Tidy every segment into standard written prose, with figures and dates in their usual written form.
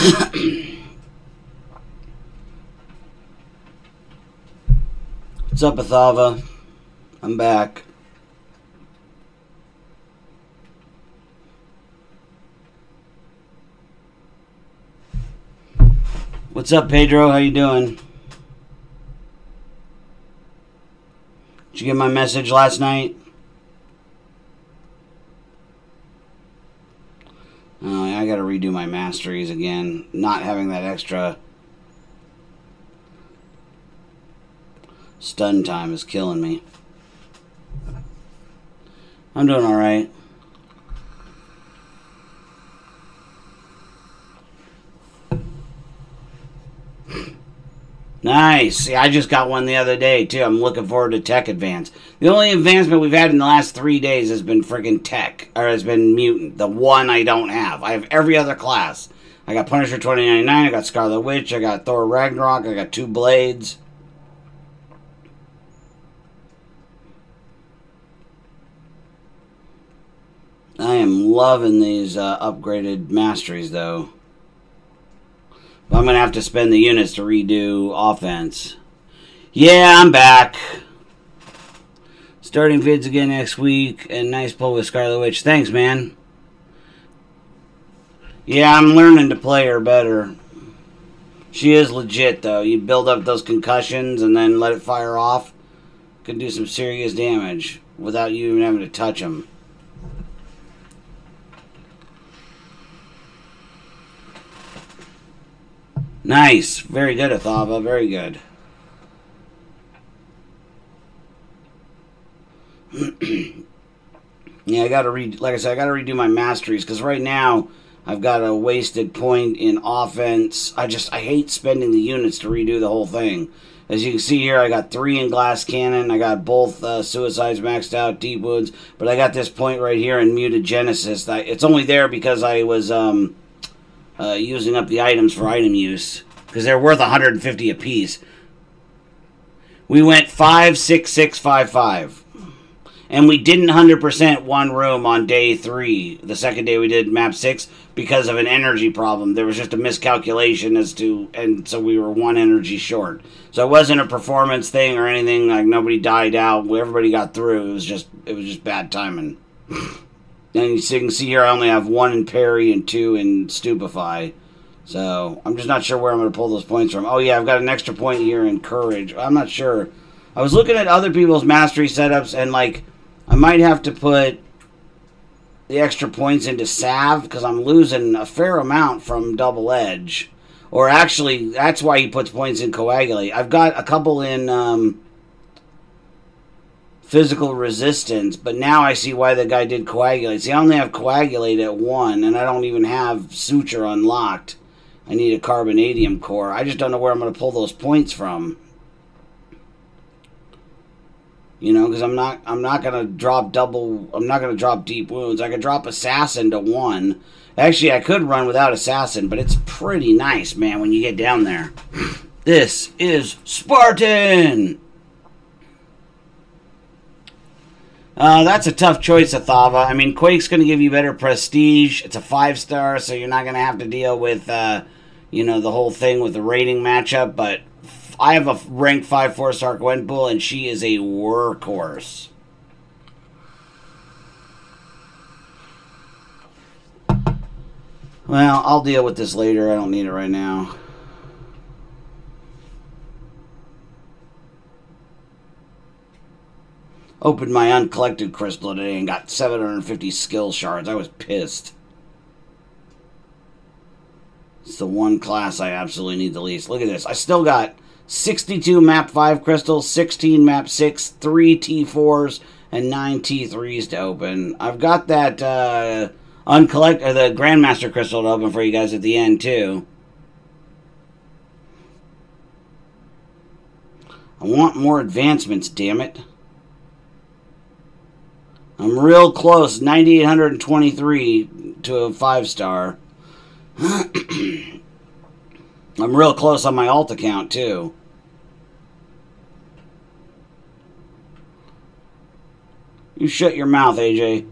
What's up, Athava? I'm back. What's up, Pedro? How you doing? Did you get my message last night? Oh, I gotta redo my masteries again. Not having that extra stun time is killing me. I'm doing alright. Nice. Yeah, I just got one the other day, too. I'm looking forward to Tech Advance. The only advancement we've had in the last 3 days has been friggin' Tech. Or has been Mutant. The one I don't have. I have every other class. I got Punisher 2099. I got Scarlet Witch. I got Thor Ragnarok. I got 2 Blades. I am loving these upgraded masteries, though. But I'm going to have to spend the units to redo offense. Yeah, I'm back. Starting vids again next week. And nice pull with Scarlet Witch. Thanks, man. Yeah, I'm learning to play her better. She is legit, though. You build up those concussions and then let it fire off. Could do some serious damage without you even having to touch them. Nice. Very good, Athava. Very good. Yeah, I gotta like I said, I gotta redo my masteries, because right now I've got a wasted point in offense. I hate spending the units to redo the whole thing. As you can see here, I got 3 in glass cannon. I got both suicides maxed out, deep wounds, but I got this point right here in mutagenesis. It's only there because I was using up the items for item use, because they're worth 150 apiece. We went 5, 6, 6, 5, 5. And we didn't 100% one room on day 3, the second day we did map 6, because of an energy problem. There was just a miscalculation as to, and so we were 1 energy short. So it wasn't a performance thing or anything, like nobody died out, everybody got through. It was just bad timing. And you can see here I only have 1 in parry and 2 in stupefy. So I'm just not sure where I'm going to pull those points from. Oh yeah, I've got an extra point here in courage. I'm not sure. I was looking at other people's mastery setups, and like I might have to put the extra points into salve, because I'm losing a fair amount from double edge. Or actually, that's why he puts points in coagulate. I've got a couple in physical resistance, but now I see why the guy did coagulate. See, I only have coagulate at 1, and I don't even have suture unlocked. I need a carbonadium core. I just don't know where I'm going to pull those points from. You know, because I'm not going to drop deep wounds. I could drop assassin to 1. Actually, I could run without assassin, but it's pretty nice, man, when you get down there. This is Spartan! That's a tough choice, Athava. I mean, Quake's going to give you better prestige. It's a 5-star, so you're not going to have to deal with, you know, the whole thing with the rating matchup. But I have a rank 5 4-star Gwenpool, and she is a workhorse. Well, I'll deal with this later. I don't need it right now. Opened my uncollected crystal today and got 750 skill shards. I was pissed. It's the one class I absolutely need the least. Look at this. I still got 62 map 5 crystals, 16 map 6, 3 T4s, and 9 T3s to open. I've got that the Grandmaster crystal to open for you guys at the end too. I want more advancements, damn it. I'm real close, 9,823 to a 5-star. I'm real close on my alt account, too. You shut your mouth, AJ.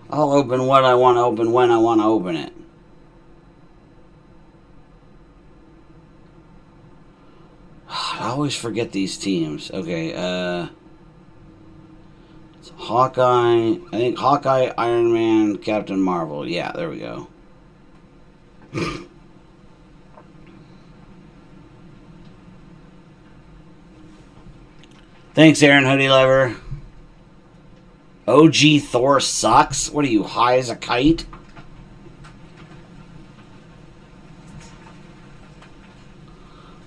I'll open what I want to open when I want to open it. always forget these teams. Okay, it's Hawkeye. I think Hawkeye, Iron Man, Captain Marvel. Yeah, there we go. Thanks, Aaron Hoodie Lover. OG Thor sucks? What are you, high as a kite?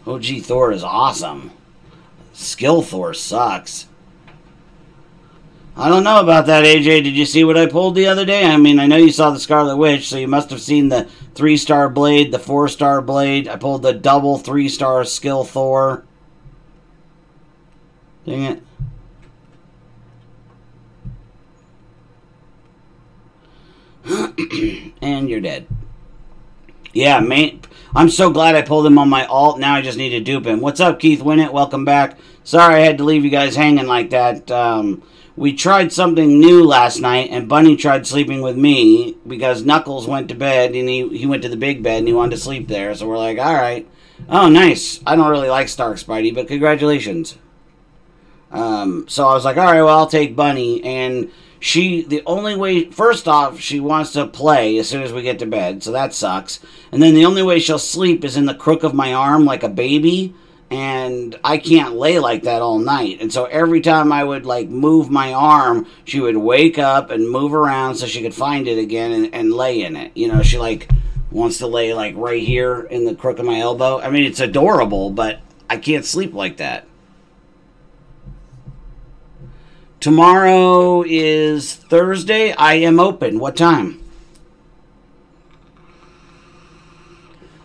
OG Thor is awesome. Skill Thor sucks. I don't know about that, AJ. Did you see what I pulled the other day? I mean, I know you saw the Scarlet Witch, so you must have seen the 3-star blade, the 4-star blade. I pulled the double 3-star skill Thor. Dang it. And you're dead. Yeah, mate. I'm so glad I pulled him on my alt. Now I just need to dupe him. What's up, Keith Winnett? Welcome back. Sorry I had to leave you guys hanging like that. We tried something new last night, and Bunny tried sleeping with me because Knuckles went to bed, and he went to the big bed, and he wanted to sleep there. So we're like, all right. Oh, nice. I don't really like Stark Spidey, but congratulations. So I was like, all right, well, I'll take Bunny. And the only way, first off, she wants to play as soon as we get to bed, so that sucks. And then the only way she'll sleep is in the crook of my arm like a baby. And I can't lay like that all night. And so every time I would, like, move my arm, she would wake up and move around so she could find it again and lay in it. You know, she, like, wants to lay, like, right here in the crook of my elbow. I mean, it's adorable, but I can't sleep like that. Tomorrow is Thursday. I am open. What time?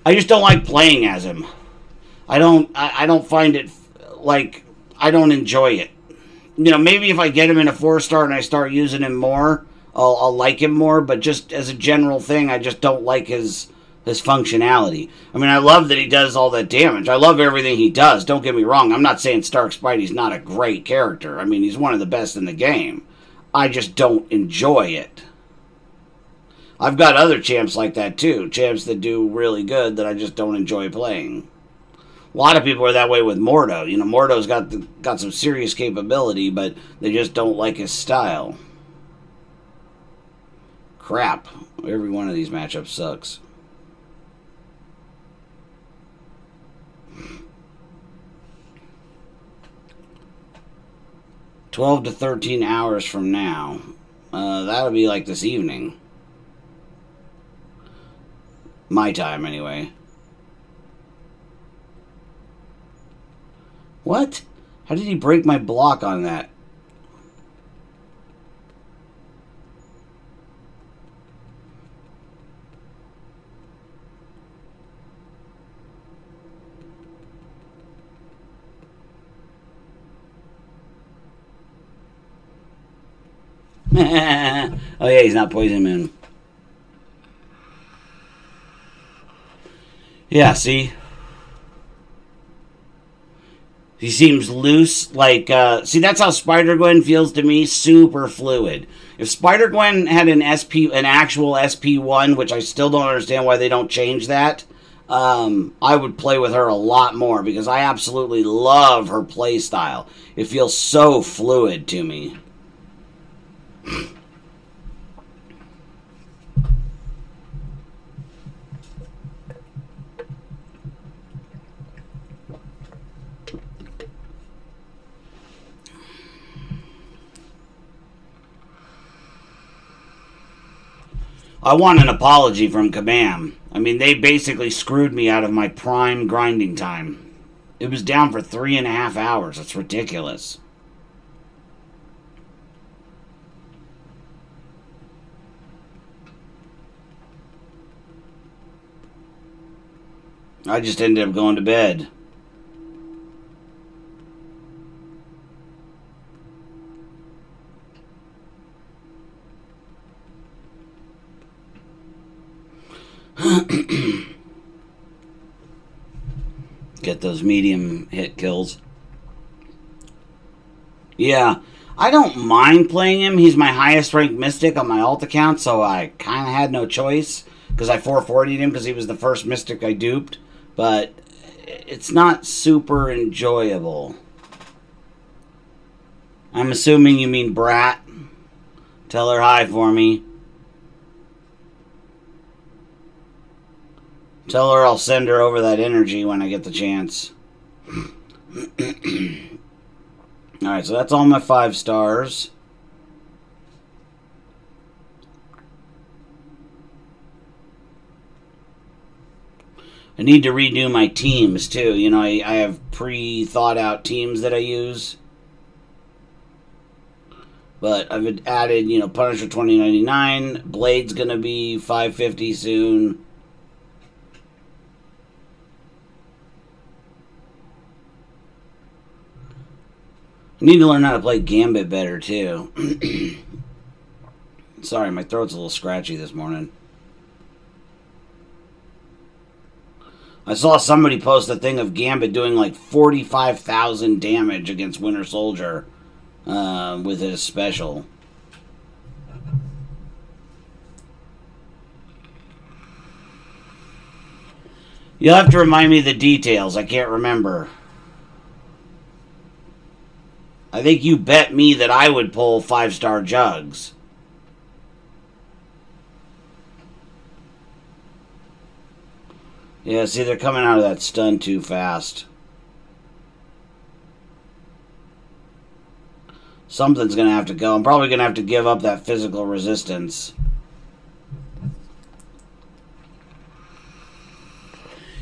I just don't like playing as him. I don't find it, like, I don't enjoy it. You know, maybe if I get him in a 4-star and I start using him more, I'll like him more, but just as a general thing, I just don't like his functionality. I mean, I love that he does all that damage. I love everything he does. Don't get me wrong. I'm not saying Stark Spidey's not a great character. I mean, he's one of the best in the game. I just don't enjoy it. I've got other champs like that, too. Champs that do really good that I just don't enjoy playing. A lot of people are that way with Mordo. You know, Mordo's got some serious capability, but they just don't like his style. Crap. Every one of these matchups sucks. $12 to 13 hours from now. That'll be like this evening. My time, anyway. What? How did he break my block on that? Oh yeah, he's not poison moon. Yeah, see? He seems loose, like, see, that's how Spider-Gwen feels to me, super fluid. If Spider-Gwen had an actual SP1, which I still don't understand why they don't change that, I would play with her a lot more, because I absolutely love her play style. It feels so fluid to me. I want an apology from Kabam. I mean, they basically screwed me out of my prime grinding time. It was down for 3.5 hours. That's ridiculous. I just ended up going to bed. Get those medium hit kills. Yeah, I don't mind playing him. He's my highest ranked Mystic on my alt account, so I kind of had no choice because I 440'd him because he was the first Mystic I duped. But it's not super enjoyable. I'm assuming you mean Brat. Tell her hi for me. Tell her I'll send her over that energy when I get the chance. Alright, so that's all my 5 stars. I need to redo my teams, too. You know, I have pre-thought out teams that I use. But I've added, you know, Punisher 2099. Blade's going to be 550 soon. I need to learn how to play Gambit better, too. Sorry, my throat's a little scratchy this morning. I saw somebody post a thing of Gambit doing like 45,000 damage against Winter Soldier with his special. You'll have to remind me of the details. I can't remember. I think you bet me that I would pull 5-star jugs. Yeah, see, they're coming out of that stun too fast. Something's going to have to go. I'm probably going to have to give up that physical resistance.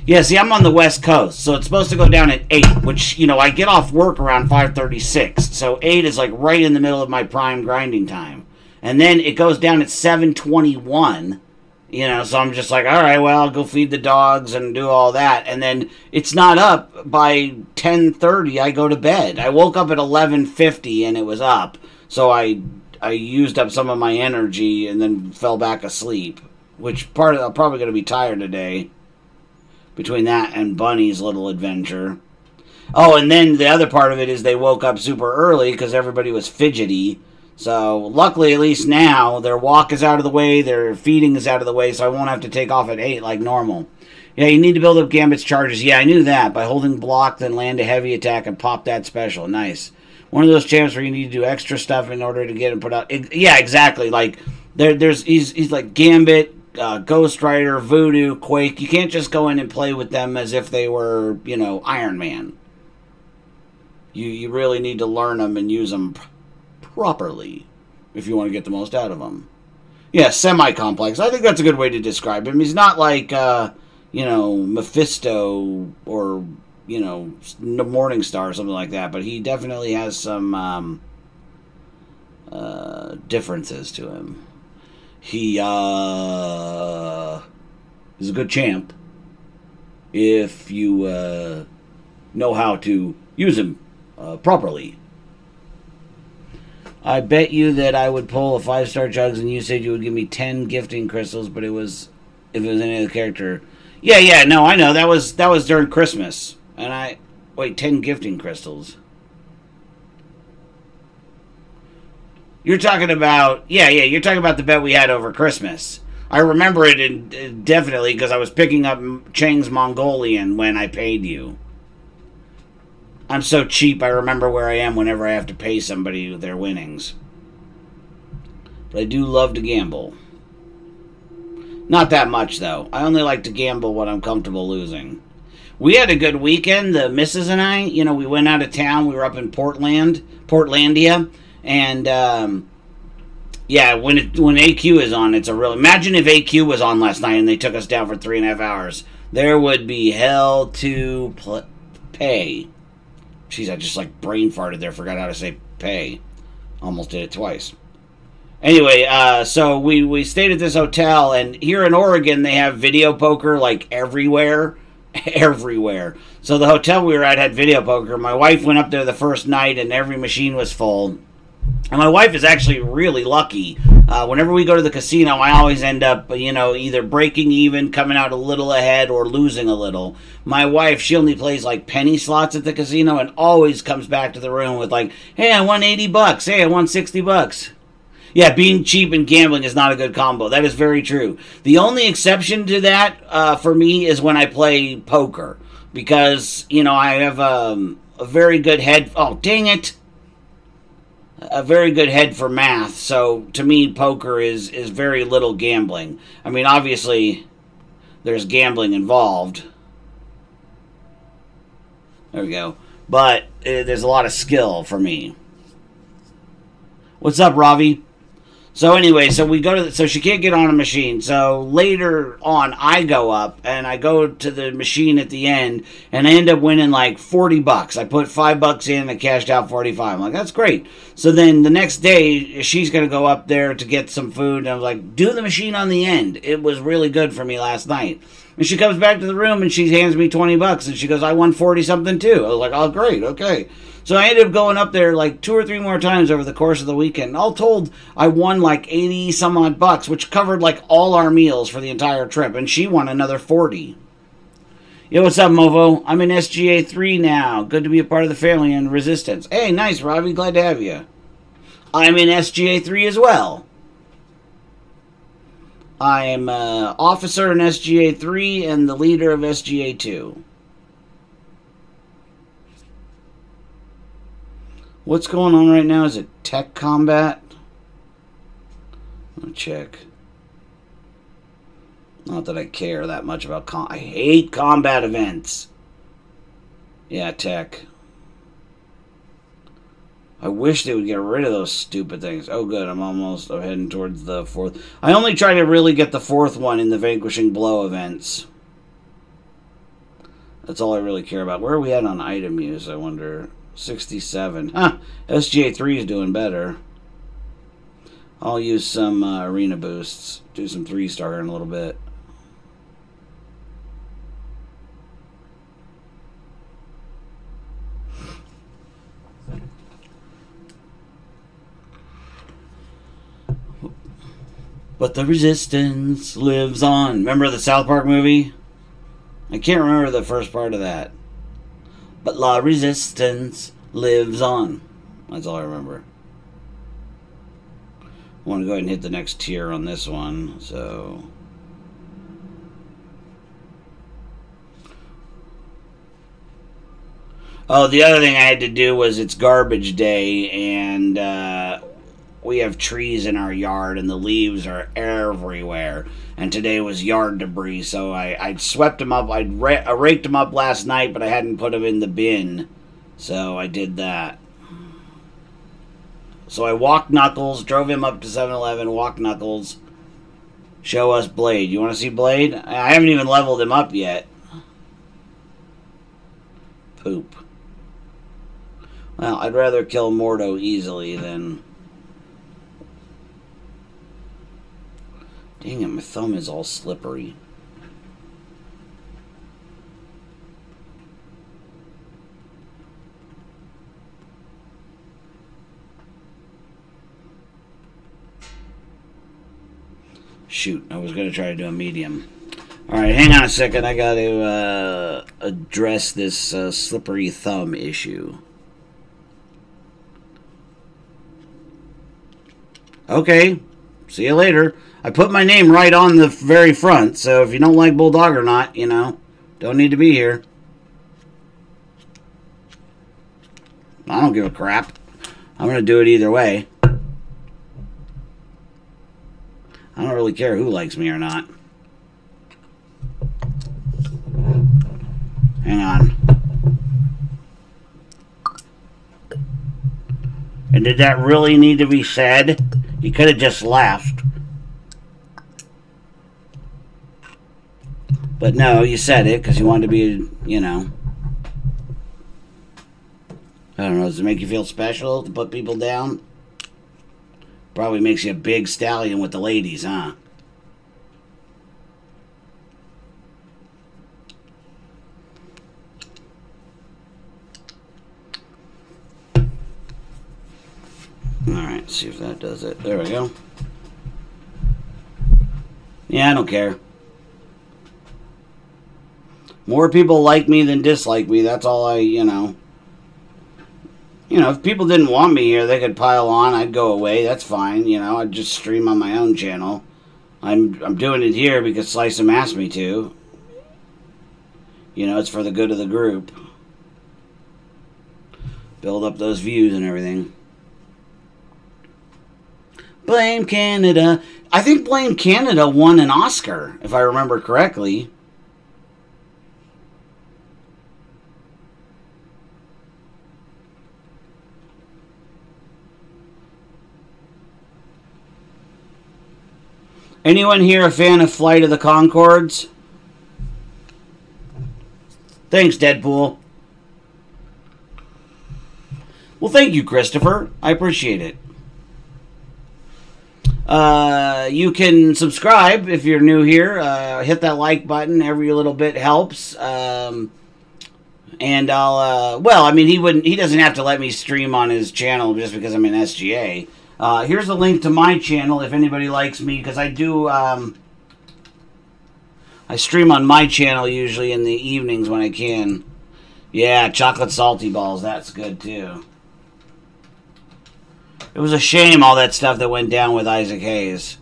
Yeah, see, I'm on the West Coast, so it's supposed to go down at 8, which, you know, I get off work around 5:36. So 8 is like right in the middle of my prime grinding time. And then it goes down at 7:21, you know, so I'm just like, all right, well, I'll go feed the dogs and do all that. And then it's not up by 10:30. I go to bed. I woke up at 11:50 and it was up. So I used up some of my energy and then fell back asleep, which part of I'm probably going to be tired today. Between that and Bunny's little adventure. Oh, and then the other part of it is they woke up super early because everybody was fidgety. So, luckily, at least now, their walk is out of the way, their feeding is out of the way, so I won't have to take off at 8 like normal. Yeah, you need to build up Gambit's charges. Yeah, I knew that. By holding block, then land a heavy attack and pop that special. Nice. One of those champs where you need to do extra stuff in order to get him put out. Yeah, exactly. Like, he's like Gambit, Ghost Rider, Voodoo, Quake. You can't just go in and play with them as if they were, you know, Iron Man. You really need to learn them and use them properly if you want to get the most out of them. Yeah, semi-complex. I think that's a good way to describe him. He's not like, you know, Mephisto or, you know, Morningstar or something like that, but he definitely has some differences to him. He is a good champ if you know how to use him properly. I bet you that I would pull a 5-star jugs and you said you would give me 10 gifting crystals, but it was if it was any other character. Yeah, no, I know. That was during Christmas. And wait, 10 gifting crystals. You're talking about, yeah, you're talking about the bet we had over Christmas. I remember it definitely because I was picking up Chang's Mongolian when I paid you. I'm so cheap, I remember where I am whenever I have to pay somebody their winnings. But I do love to gamble. Not that much, though. I only like to gamble when I'm comfortable losing. We had a good weekend, the missus and I. You know, we went out of town. We were up in Portlandia. And, yeah, when AQ is on, it's a real... Imagine if AQ was on last night and they took us down for 3.5 hours. There would be hell to pay. Jeez, I just, like, brain farted there. Forgot how to say pay. Almost did it twice. Anyway, so we stayed at this hotel, and here in Oregon, they have video poker, like, everywhere. Everywhere. So the hotel we were at had video poker. My wife went up there the first night, and every machine was full. And my wife is actually really lucky. Whenever we go to the casino, I always end up, you know, either breaking even, coming out a little ahead, or losing a little. My wife, she only plays, like, penny slots at the casino and always comes back to the room with, like, hey, I won $80. Hey, I won $60. Yeah, being cheap and gambling is not a good combo. That is very true. The only exception to that for me is when I play poker. because, you know, I have a very good head. Oh, dang it. A very good head for math. So to me, poker is very little gambling. I mean, obviously, there's gambling involved. There we go. But there's a lot of skill for me. What's up, Ravi? So anyway, so we go to so she can't get on a machine. So later on, I go up and I go to the machine at the end, and I end up winning like $40. I put $5 in, and I cashed out 45. I'm like, that's great. So then the next day, she's gonna go up there to get some food, and I was like, do the machine on the end. It was really good for me last night. And she comes back to the room and she hands me $20, and she goes, I won 40 something too. I was like, oh great, okay. So I ended up going up there like 2 or 3 more times over the course of the weekend. All told, I won like 80 some odd bucks, which covered like all our meals for the entire trip. And she won another 40. Yo, what's up, Movo? I'm in SGA 3 now. Good to be a part of the family and Resistance. Hey, nice, Robbie. Glad to have you. I'm in SGA 3 as well. I am an officer in SGA 3 and the leader of SGA 2. What's going on right now? Is it tech combat? Let me check. Not that I care that much about I hate combat events. Yeah, tech. I wish they would get rid of those stupid things. Oh, good. I'm heading towards the 4th. I only try to really get the 4th one in the Vanquishing Blow events. That's all I really care about. Where are we at on item use, I wonder? 67. Huh. SGA 3 is doing better. I'll use some arena boosts. Do some 3-star in a little bit. But the resistance lives on. Remember the South Park movie? I can't remember the first part of that. But la resistance lives on. That's all I remember. I want to go ahead and hit the next tier on this one. So oh, the other thing I had to do was it's garbage day, and we have trees in our yard, and the leaves are everywhere. And today was yard debris, so I swept them up. I raked them up last night, but I hadn't put them in the bin. So I did that. So I walked Knuckles, drove him up to 7-Eleven, walked Knuckles. Show us Blade. You want to see Blade? I haven't even leveled him up yet. Poop. Well, I'd rather kill Mordo easily than... Dang it, my thumb is all slippery. Shoot, I was going to try to do a medium. Alright, hang on a second. I got to address this slippery thumb issue. Okay, see you later. I put my name right on the very front, so if you don't like BULLDOGGERNAUT, you know, don't need to be here. I don't give a crap. I'm going to do it either way. I don't really care who likes me or not. Hang on. And did that really need to be said? You could have just laughed. But no, you said it because you wanted to be, you know. I don't know, does it make you feel special to put people down? Probably makes you a big stallion with the ladies, huh? Alright, see if that does it. There we go. Yeah, I don't care. More people like me than dislike me. That's all I, you know. You know, if people didn't want me here, they could pile on. I'd go away. That's fine. You know, I'd just stream on my own channel. I'm doing it here because SlycemGaming asked me to. You know, it's for the good of the group. Build up those views and everything. Blame Canada. I think Blame Canada won an Oscar, if I remember correctly. Anyone here a fan of Flight of the Conchords? Thanks, Deadpool. Well, thank you, Christopher. I appreciate it. You can subscribe if you're new here. Hit that like button. Every little bit helps. And I'll, well, I mean, he doesn't have to let me stream on his channel just because I'm in SGA. Here's a link to my channel if anybody likes me, because I do, I stream on my channel usually in the evenings when I can. Yeah, chocolate salty balls, that's good too. It was a shame all that stuff that went down with Isaac Hayes.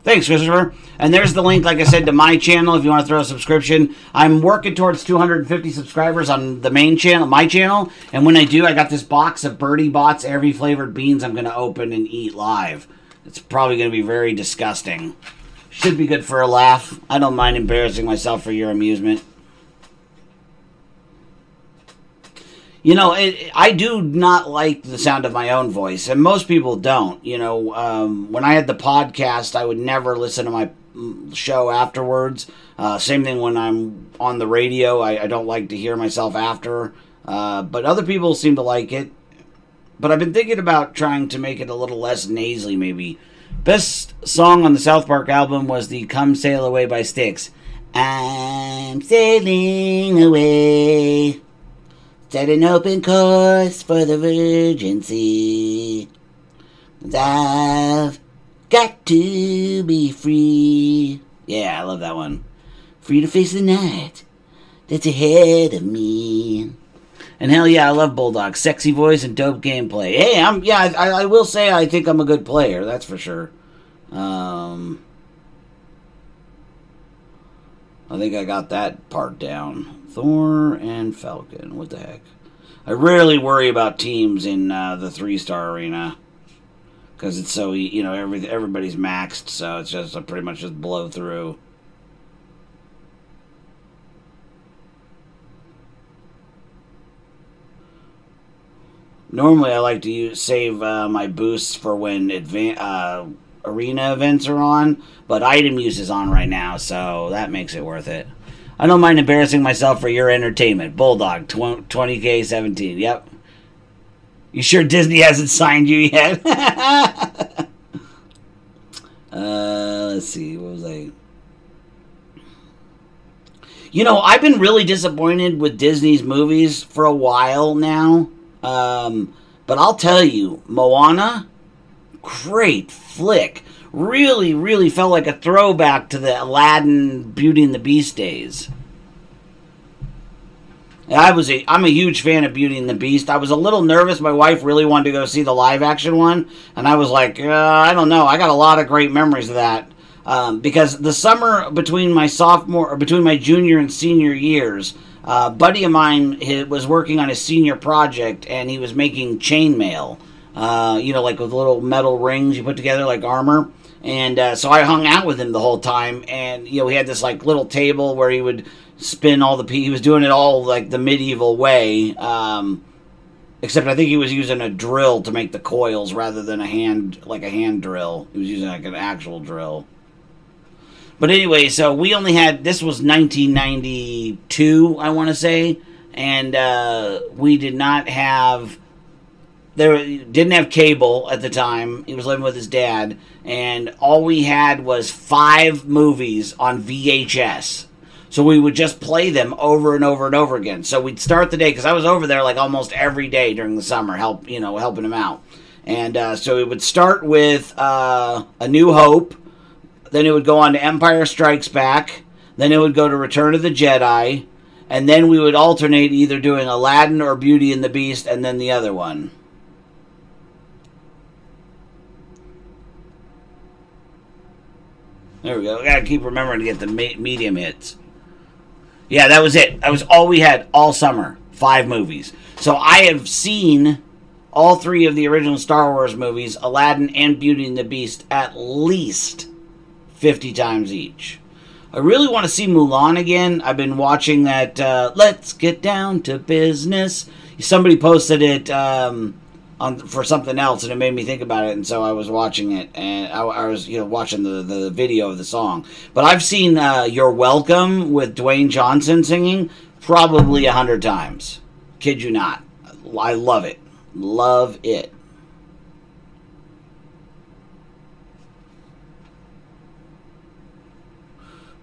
Thanks, Christopher. And there's the link, like I said, to my channel if you want to throw a subscription. I'm working towards 250 subscribers on the main channel, my channel. And when I do, I got this box of Birdie Bots, every flavored beans I'm going to open and eat live. It's probably going to be very disgusting. Should be good for a laugh. I don't mind embarrassing myself for your amusement. You know, I do not like the sound of my own voice, and most people don't. You know, when I had the podcast, I would never listen to my show afterwards. Same thing when I'm on the radio. I don't like to hear myself after. But other people seem to like it. But I've been thinking about trying to make it a little less nasally, maybe. Best song on the South Park album was the Come Sail Away by Styx. I'm sailing away. Set an open course for the Virgin Sea. I've got to be free. Yeah, I love that one. Free to face the night that's ahead of me. And hell yeah, I love Bulldog. Sexy voice and dope gameplay. Hey, I will say I think I'm a good player. That's for sure. I think I got that part down. Thor and Falcon. What the heck? I rarely worry about teams in the 3-star arena because it's so, you know, everybody's maxed, so it's just pretty much just blow through. Normally, I like to save my boosts for when arena events are on, but item use is on right now, so that makes it worth it. I don't mind embarrassing myself for your entertainment. Bulldog, 20K17. Yep. You sure Disney hasn't signed you yet? Let's see. What was I? You know, I've been really disappointed with Disney's movies for a while now. But I'll tell you, Moana, great flick. Really, really felt like a throwback to the Aladdin Beauty and the Beast days. I'm a huge fan of Beauty and the Beast. I was a little nervous. My wife really wanted to go see the live action one, and I was like, I don't know. I got a lot of great memories of that. Because the summer between my junior and senior years, a buddy of mine was working on a senior project, and he was making chainmail. You know, like with little metal rings you put together like armor. And so I hung out with him the whole time, and you know, we had this like little table where he would spin all the he was doing it all like the medieval way, except I think he was using a drill to make the coils rather than a hand drill. He was using like an actual drill. But anyway, so we only had, this was 1992, I want to say, and we did not have, didn't have cable at the time. He was living with his dad, and all we had was 5 movies on VHS. So we would just play them over and over and over again. So we'd start the day, because I was over there like almost every day during the summer, helping him out. And so we would start with A New Hope. Then it would go on to Empire Strikes Back. Then it would go to Return of the Jedi. And then we would alternate either doing Aladdin or Beauty and the Beast, and then the other one. There we go. I gotta keep remembering to get the medium hits. Yeah, that was it. That was all we had all summer. 5 movies. So I have seen all 3 of the original Star Wars movies, Aladdin and Beauty and the Beast, at least 50 times each. I really want to see Mulan again. I've been watching that Let's Get Down to Business. Somebody posted it for something else, and it made me think about it, and so I was watching it, and I was watching the video of the song. But I've seen You're Welcome with Dwayne Johnson singing probably 100 times. Kid you not. I love it. Love it.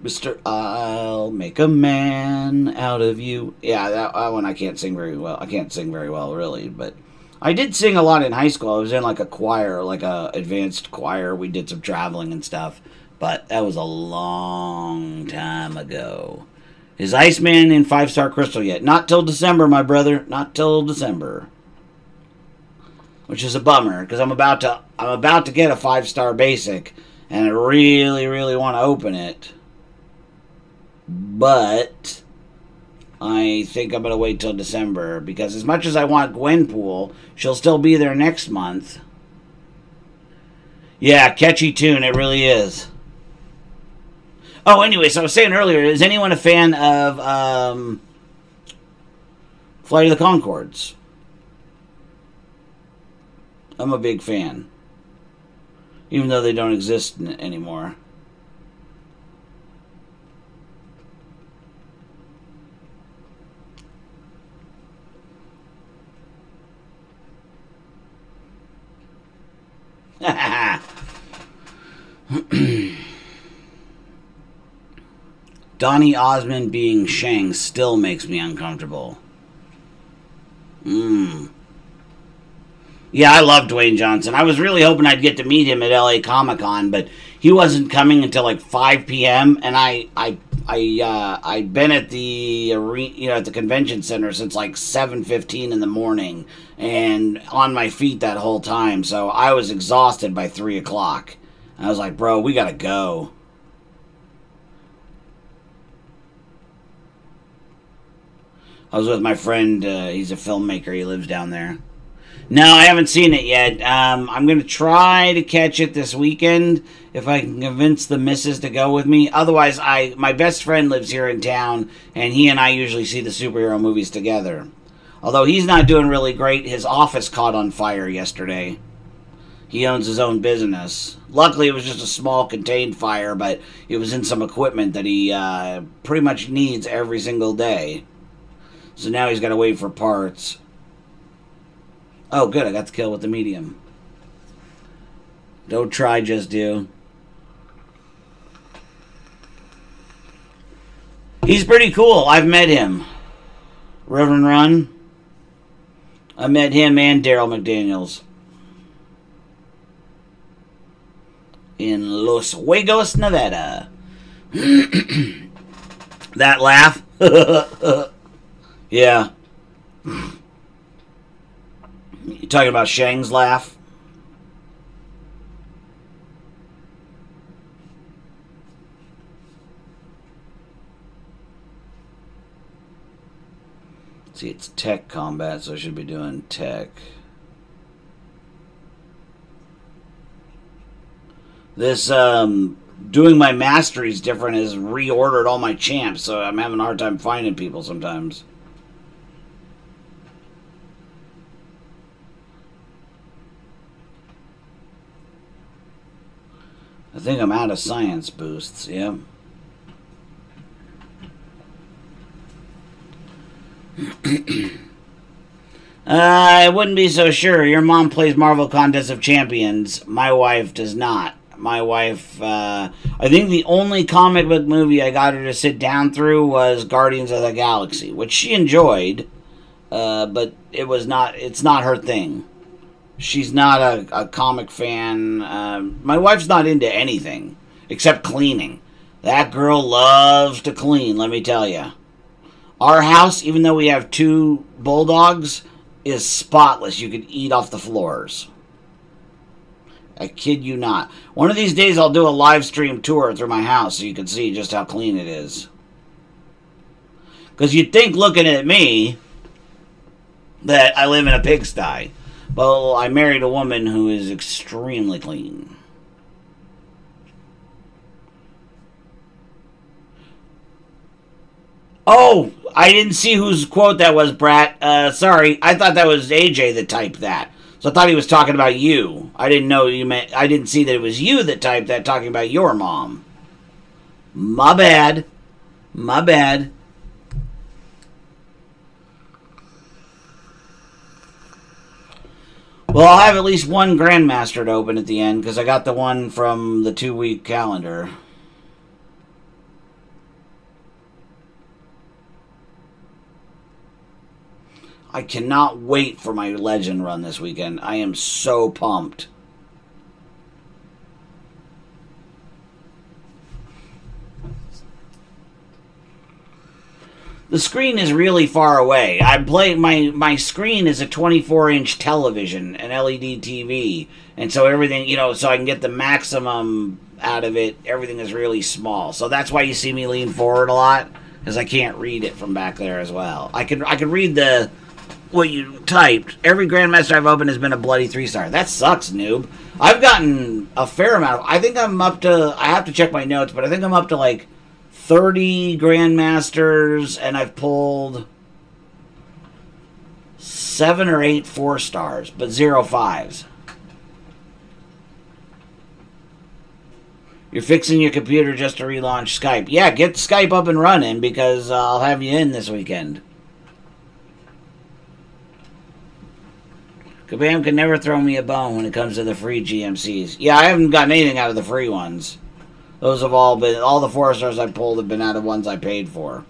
Mr. I'll make a man out of you. Yeah, that one I can't sing very well. I can't sing very well, really, but I did sing a lot in high school. I was in like a choir, like a advanced choir. We did some traveling and stuff, but that was a long time ago. Is Iceman in 5-star Crystal yet? Not till December, my brother. Not till December. Which is a bummer, because I'm about to get a 5-star basic, and I really, really want to open it. But I think I'm going to wait till December, because as much as I want Gwenpool, she'll still be there next month. Yeah, catchy tune, it really is. Oh, anyway, so I was saying earlier, is anyone a fan of Flight of the Conchords? I'm a big fan. Even though they don't exist anymore. Donny Osmond being Shang still makes me uncomfortable. Yeah, I love Dwayne Johnson. I was really hoping I'd get to meet him at LA Comic-Con, but he wasn't coming until like 5 p.m. and I'd been at the arena, at the convention center since like 7:15 in the morning and on my feet that whole time. So I was exhausted by 3 o'clock. I was like, bro, we gotta go. I was with my friend. He's a filmmaker. He lives down there. No, I haven't seen it yet. I'm going to try to catch it this weekend if I can convince the missus to go with me. Otherwise, my best friend lives here in town, and he and I usually see the superhero movies together. Although he's not doing really great. His office caught on fire yesterday. He owns his own business. Luckily, it was just a small contained fire, but it was in some equipment that he pretty much needs every single day. So now he's got to wait for parts. Oh, good. I got the kill with the medium. Don't try, just do. He's pretty cool. I've met him. Reverend Run. I met him and Daryl McDaniels. In Los Juegos, Nevada. That laugh. Yeah. You talking about Shang's laugh? See, it's tech combat, so I should be doing tech. This, doing my masteries different has reordered all my champs, so I'm having a hard time finding people sometimes. I think I'm out of science boosts, yeah. I wouldn't be so sure. Your mom plays Marvel Contest of Champions. My wife does not. My wife, I think the only comic book movie I got her to sit down through was Guardians of the Galaxy, which she enjoyed, but it's not her thing. She's not a comic fan. My wife's not into anything except cleaning. That girl loves to clean, let me tell you. Our house, even though we have 2 bulldogs, is spotless. You could eat off the floors. I kid you not. One of these days I'll do a live stream tour through my house so you can see just how clean it is. Because you'd think, looking at me, that I live in a pigsty. But I married a woman who is extremely clean. Oh, I didn't see whose quote that was, Brat. Sorry, I thought that was AJ that typed that. So I thought he was talking about you. I didn't know you meant... I didn't see that it was you that typed that, talking about your mom. My bad. My bad. Well, I'll have at least one Grandmaster to open at the end, because I got the one from the 2-week calendar. I cannot wait for my Legend run this weekend. I am so pumped. The screen is really far away. I play my screen is a 24-inch television, an LED TV, and so everything, you know, so I can get the maximum out of it. Everything is really small, so that's why you see me lean forward a lot, because I can't read it from back there as well. I can read the what you typed. Every Grandmaster I've opened has been a bloody 3-star. That sucks, noob. I've gotten a fair amount. I think I'm up to. I have to check my notes, but I think I'm up to like 30 Grandmasters, and I've pulled 7 or 8 4-stars, but 0 5s. You're fixing your computer just to relaunch Skype. Yeah, get Skype up and running, because I'll have you in this weekend. Kabam can never throw me a bone when it comes to the free GMCs. Yeah, I haven't gotten anything out of the free ones. Those have all been, all the 4-stars I pulled have been out of ones I paid for.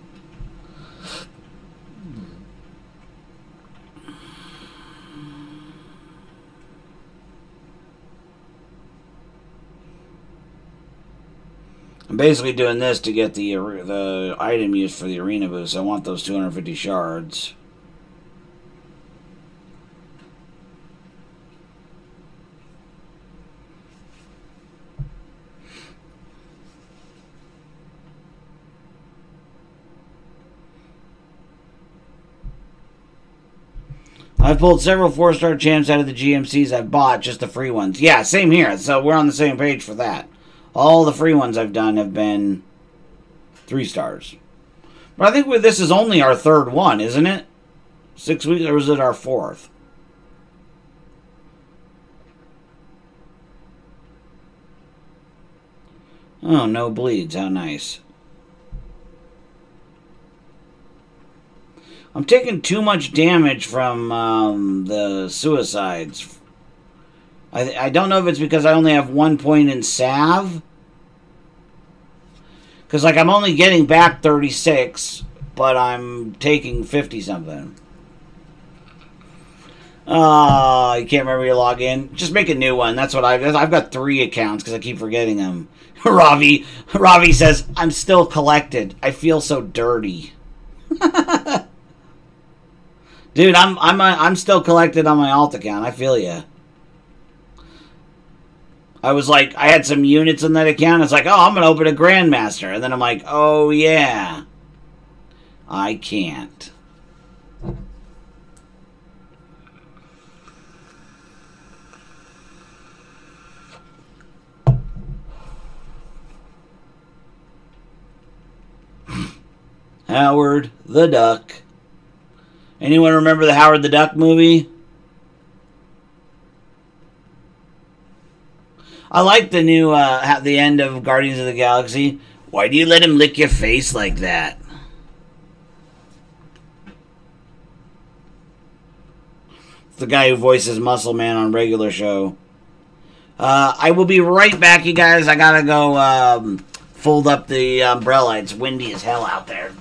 I'm basically doing this to get the item used for the arena boost. I want those 250 shards. I've pulled several 4-star champs out of the GMCs I've bought, just the free ones. Yeah, same here. So we're on the same page for that. All the free ones I've done have been 3-stars. But I think this is only our 3rd one, isn't it? 6 weeks, or is it our 4th? Oh, no bleeds. How nice. I'm taking too much damage from the suicides. I don't know if it's because I only have 1 point in salve. Because, like, I'm only getting back 36, but I'm taking 50-something. You can't remember your login? Just make a new one. That's what I've got 3 accounts because I keep forgetting them. Ravi says, I'm still collected. I feel so dirty. Dude, I'm still collected on my alt account. I feel ya. I was like, I had some units in that account. It's like, oh, I'm gonna open a Grandmaster, and then I'm like, oh yeah, I can't. Howard the Duck. Anyone remember the Howard the Duck movie? I like the new, the end of Guardians of the Galaxy. Why do you let him lick your face like that? It's the guy who voices Muscle Man on regular show. I will be right back, you guys. I gotta go fold up the umbrella. It's windy as hell out there.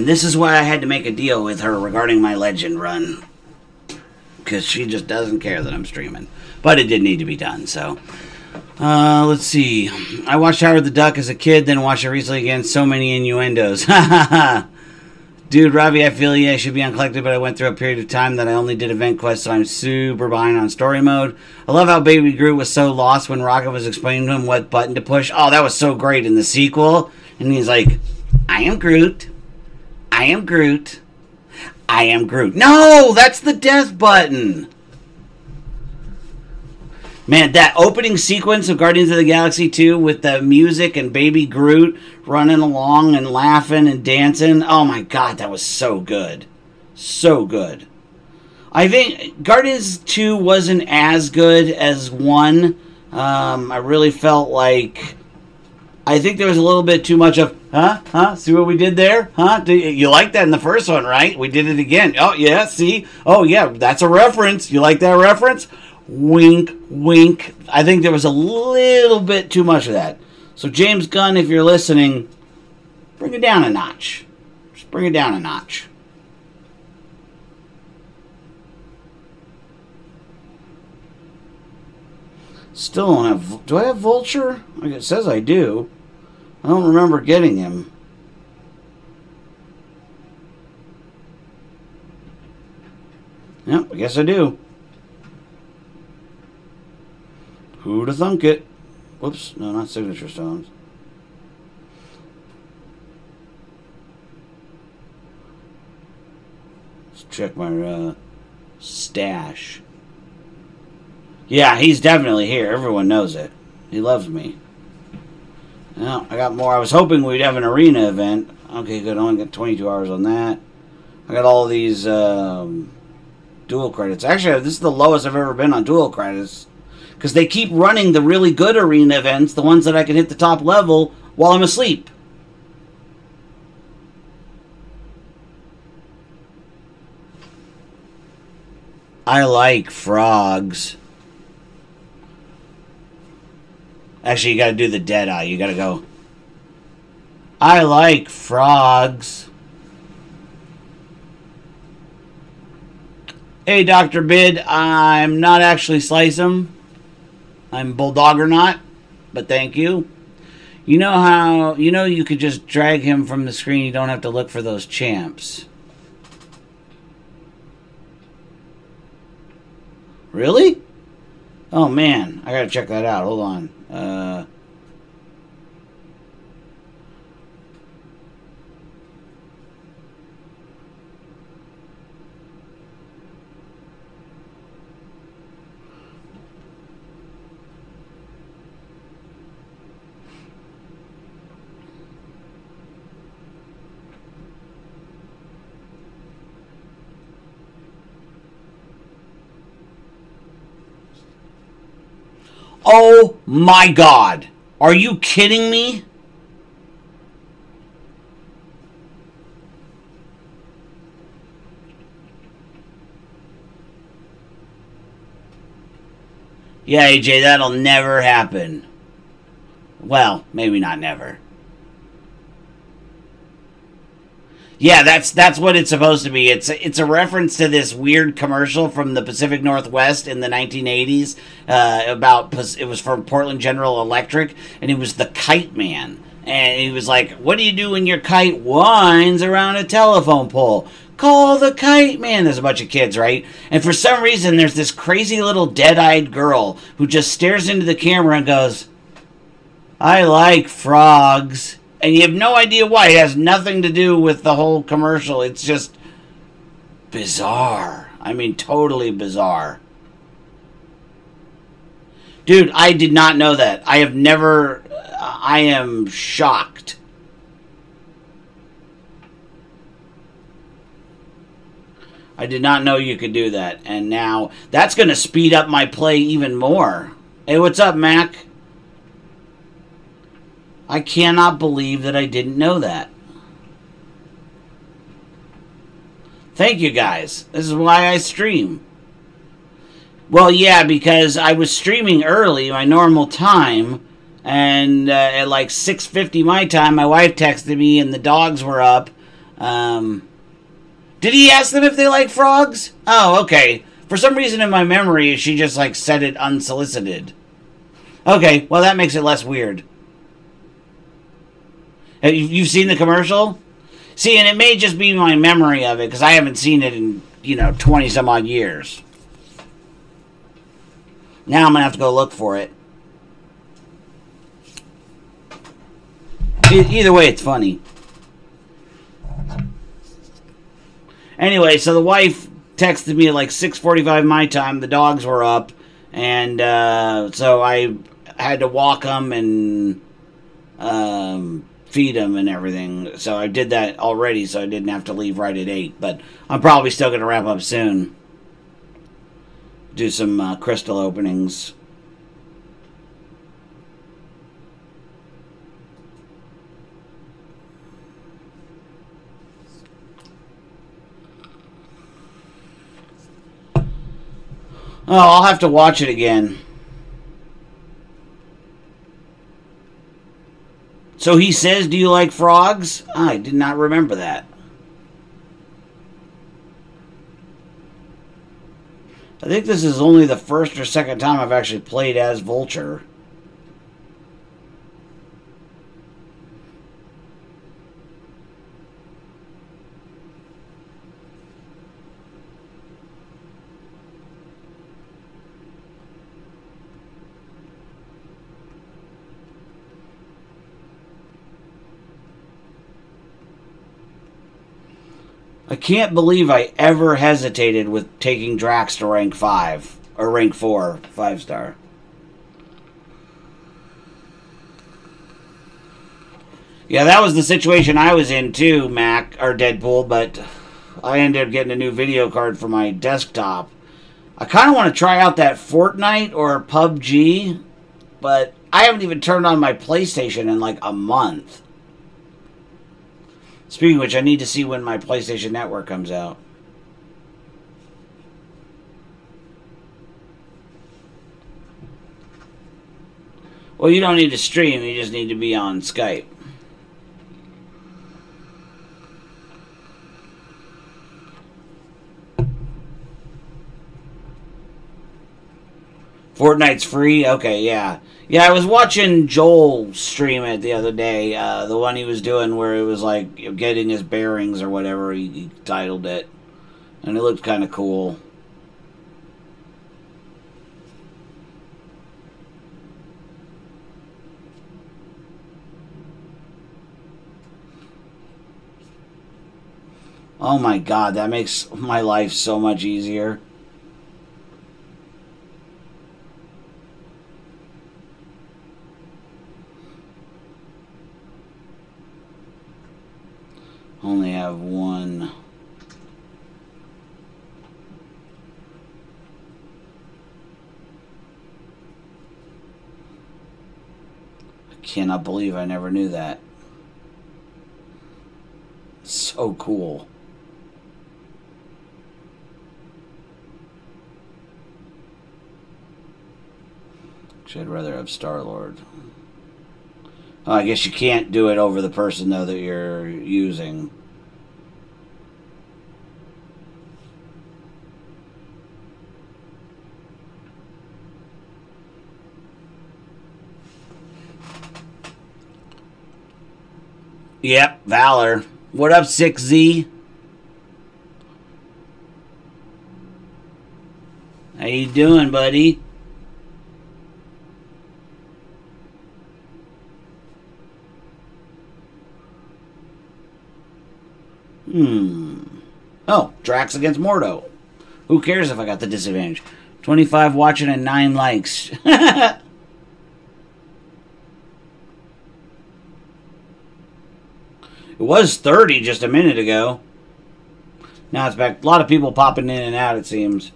And this is why I had to make a deal with her regarding my Legend run. Because she just doesn't care that I'm streaming. But it did need to be done, so... let's see. I watched Howard the Duck as a kid, then watched it recently again. So many innuendos. Dude, Ravi, I feel I should be on collected, but I went through a period of time that I only did event quests, so I'm super behind on story mode. I love how Baby Groot was so lost when Rocket was explaining to him what button to push. Oh, that was so great in the sequel. And he's like, I am Groot. I am Groot. I am Groot. No, that's the death button. Man, that opening sequence of Guardians of the Galaxy 2 with the music and Baby Groot running along and laughing and dancing. Oh my god, that was so good. So good. I think Guardians 2 wasn't as good as 1. I really felt like... I think there was a little bit too much of, see what we did there? You liked that in the first one, right? We did it again. Oh, yeah, see? Oh, yeah, that's a reference. You like that reference? Wink, wink. I think there was a little bit too much of that. So, James Gunn, if you're listening, bring it down a notch. Just bring it down a notch. Still don't have... Do I have Vulture? Like it says I do. I don't remember getting him. Yep, I guess I do. Who'da thunk it? Whoops, no, not signature stones. Let's check my stash. Yeah, he's definitely here. Everyone knows it. He loves me. Now, I got more. I was hoping we'd have an arena event. Okay, good. I only got 22 hours on that. I got all these dual credits. Actually, this is the lowest I've ever been on dual credits. Because they keep running the really good arena events, the ones that I can hit the top level while I'm asleep. I like frogs. Actually, you gotta do the dead eye. You gotta go. I like frogs. Hey, Dr. Bid. I'm not actually Slicem. I'm BULLDOGGERNAUT, but thank you. You know how... You know you could just drag him from the screen. You don't have to look for those champs. Really? Oh, man. I gotta check that out. Hold on. Oh my god. Are you kidding me? Yeah, AJ, that'll never happen. Well, maybe not never. Yeah, that's what it's supposed to be. It's a reference to this weird commercial from the Pacific Northwest in the 1980s about it was from Portland General Electric, and it was the Kite Man, and he was like, "What do you do when your kite winds around a telephone pole? Call the Kite Man." There's a bunch of kids, right? And for some reason, there's this crazy little dead-eyed girl who just stares into the camera and goes, "I like frogs." And you have no idea why. It has nothing to do with the whole commercial. It's just bizarre. I mean, totally bizarre. Dude, I did not know that. I have never... I am shocked. I did not know you could do that. And now, that's going to speed up my play even more. Hey, what's up, Mac? I cannot believe that I didn't know that. Thank you, guys. This is why I stream. Well, yeah, because I was streaming early, my normal time, and at like 6:50 my time, my wife texted me, and the dogs were up, Did he ask them if they like frogs? Oh, okay. For some reason in my memory, she just, like, said it unsolicited. Okay, well, that makes it less weird. You've seen the commercial? See, and it may just be my memory of it, because I haven't seen it in, 20-some-odd years. Now I'm going to have to go look for it. Either way, it's funny. Anyway, so the wife texted me at like 6:45 my time. The dogs were up, and so I had to walk them and feed them and everything. So I did that already, so I didn't have to leave right at 8. But I'm probably still going to wrap up soon. Do some crystal openings. Oh, I'll have to watch it again. So he says, do you like frogs? I did not remember that. I think this is only the first or second time I've actually played as Vulture. I can't believe I ever hesitated with taking Drax to rank 5. Or rank 4, 5-star. Yeah, that was the situation I was in too, Mac, or Deadpool, but I ended up getting a new video card for my desktop. I kind of want to try out that Fortnite or PUBG, but I haven't even turned on my PlayStation in like a month. Speaking of which, I need to see when my PlayStation Network comes out. Well, you don't need to stream, you just need to be on Skype. Fortnite's free? Okay, yeah. Yeah, I was watching Joel stream it the other day. The one he was doing where it was like getting his bearings or whatever he titled it. And it looked kind of cool. Oh my god, that makes my life so much easier. Only have one. I cannot believe I never knew that. So cool. Actually, I'd rather have Star-Lord. Oh, I guess you can't do it over the person, though, that you're using. Yep, Valor. What up, 6Z? How you doing, buddy? Oh, Drax against Mordo. Who cares if I got the disadvantage? 25 watching and 9 likes. It was 30 just a minute ago. Now it's back. A lot of people popping in and out, it seems.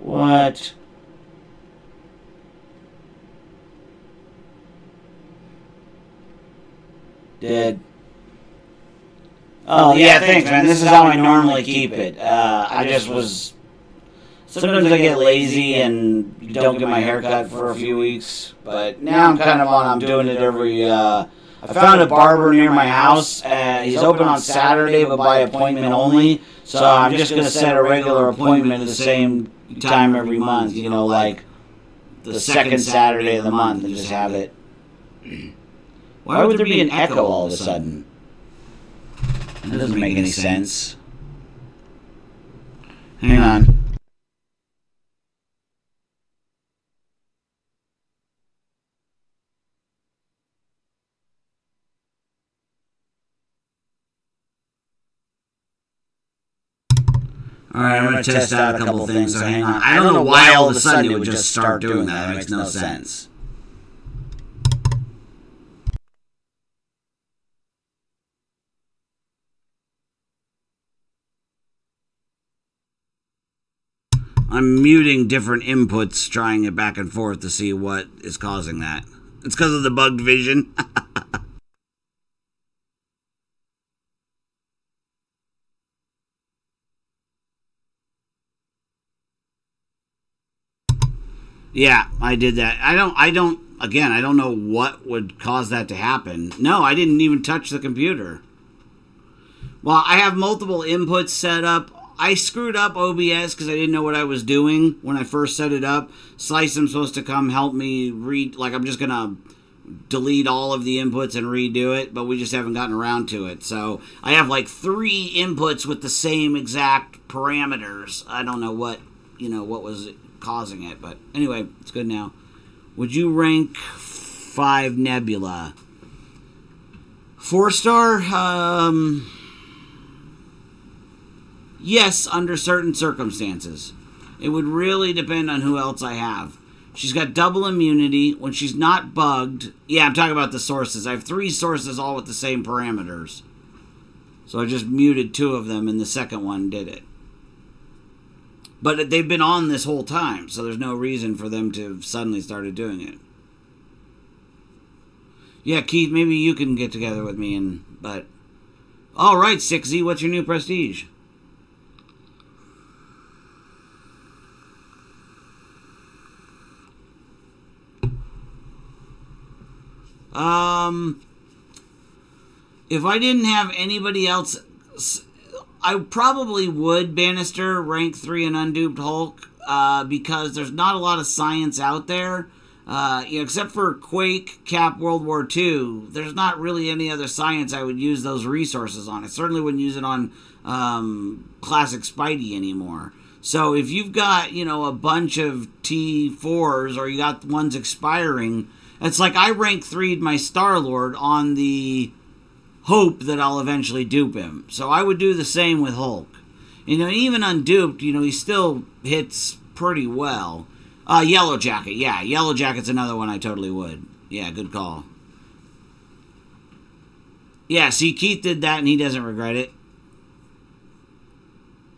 What? Dead. Oh, yeah, thanks, man. This is how I normally keep it. I just was... sometimes I get lazy and don't get my hair cut for a few weeks. But now I'm kind of on, I'm doing it every, I found a barber near my house. He's open on Saturday, but by appointment only. So I'm just going to set a regular appointment at the same time every month, you know, like the second Saturday of the month, and just have it. Why would there be an echo all of a sudden? That doesn't make any sense. Hang on. Alright, I'm going to test out a couple things, so hang on. I don't know why all of a sudden it would just start doing that. That makes no sense. I'm muting different inputs, trying it back and forth to see what is causing that. It's because of the bugged vision. Yeah, I did that. I don't know what would cause that to happen. No, I didn't even touch the computer. Well, I have multiple inputs set up. I screwed up OBS because I didn't know what I was doing when I first set it up. Slycem's supposed to come help me like, I'm just going to delete all of the inputs and redo it, but we just haven't gotten around to it. So I have like 3 inputs with the same exact parameters. I don't know what, what was causing it, but anyway, it's good now. Would you rank 5 Nebula? 4-star? Yes, under certain circumstances. It would really depend on who else I have. She's got double immunity. When she's not bugged... Yeah, I'm talking about the sources. I have 3 sources all with the same parameters. So I just muted 2 of them, and the second one did it. But they've been on this whole time, so there's no reason for them to have suddenly started doing it. Yeah, Keith, maybe you can get together with me, but... Alright, 6Z, what's your new prestige? If I didn't have anybody else, I probably would Bannister rank 3 and unduped Hulk, because there's not a lot of science out there. Except for Quake, Cap, World War II, there's not really any other science I would use those resources on. I certainly wouldn't use it on Classic Spidey anymore. So if you've got, a bunch of T4s, or you got ones expiring, it's like I rank 3'd my Star-Lord on the hope that I'll eventually dupe him. So I would do the same with Hulk. Even unduped, he still hits pretty well. Yellow Jacket, yeah. Yellow Jacket's another one I totally would. Yeah, good call. Yeah, see, Keith did that and he doesn't regret it.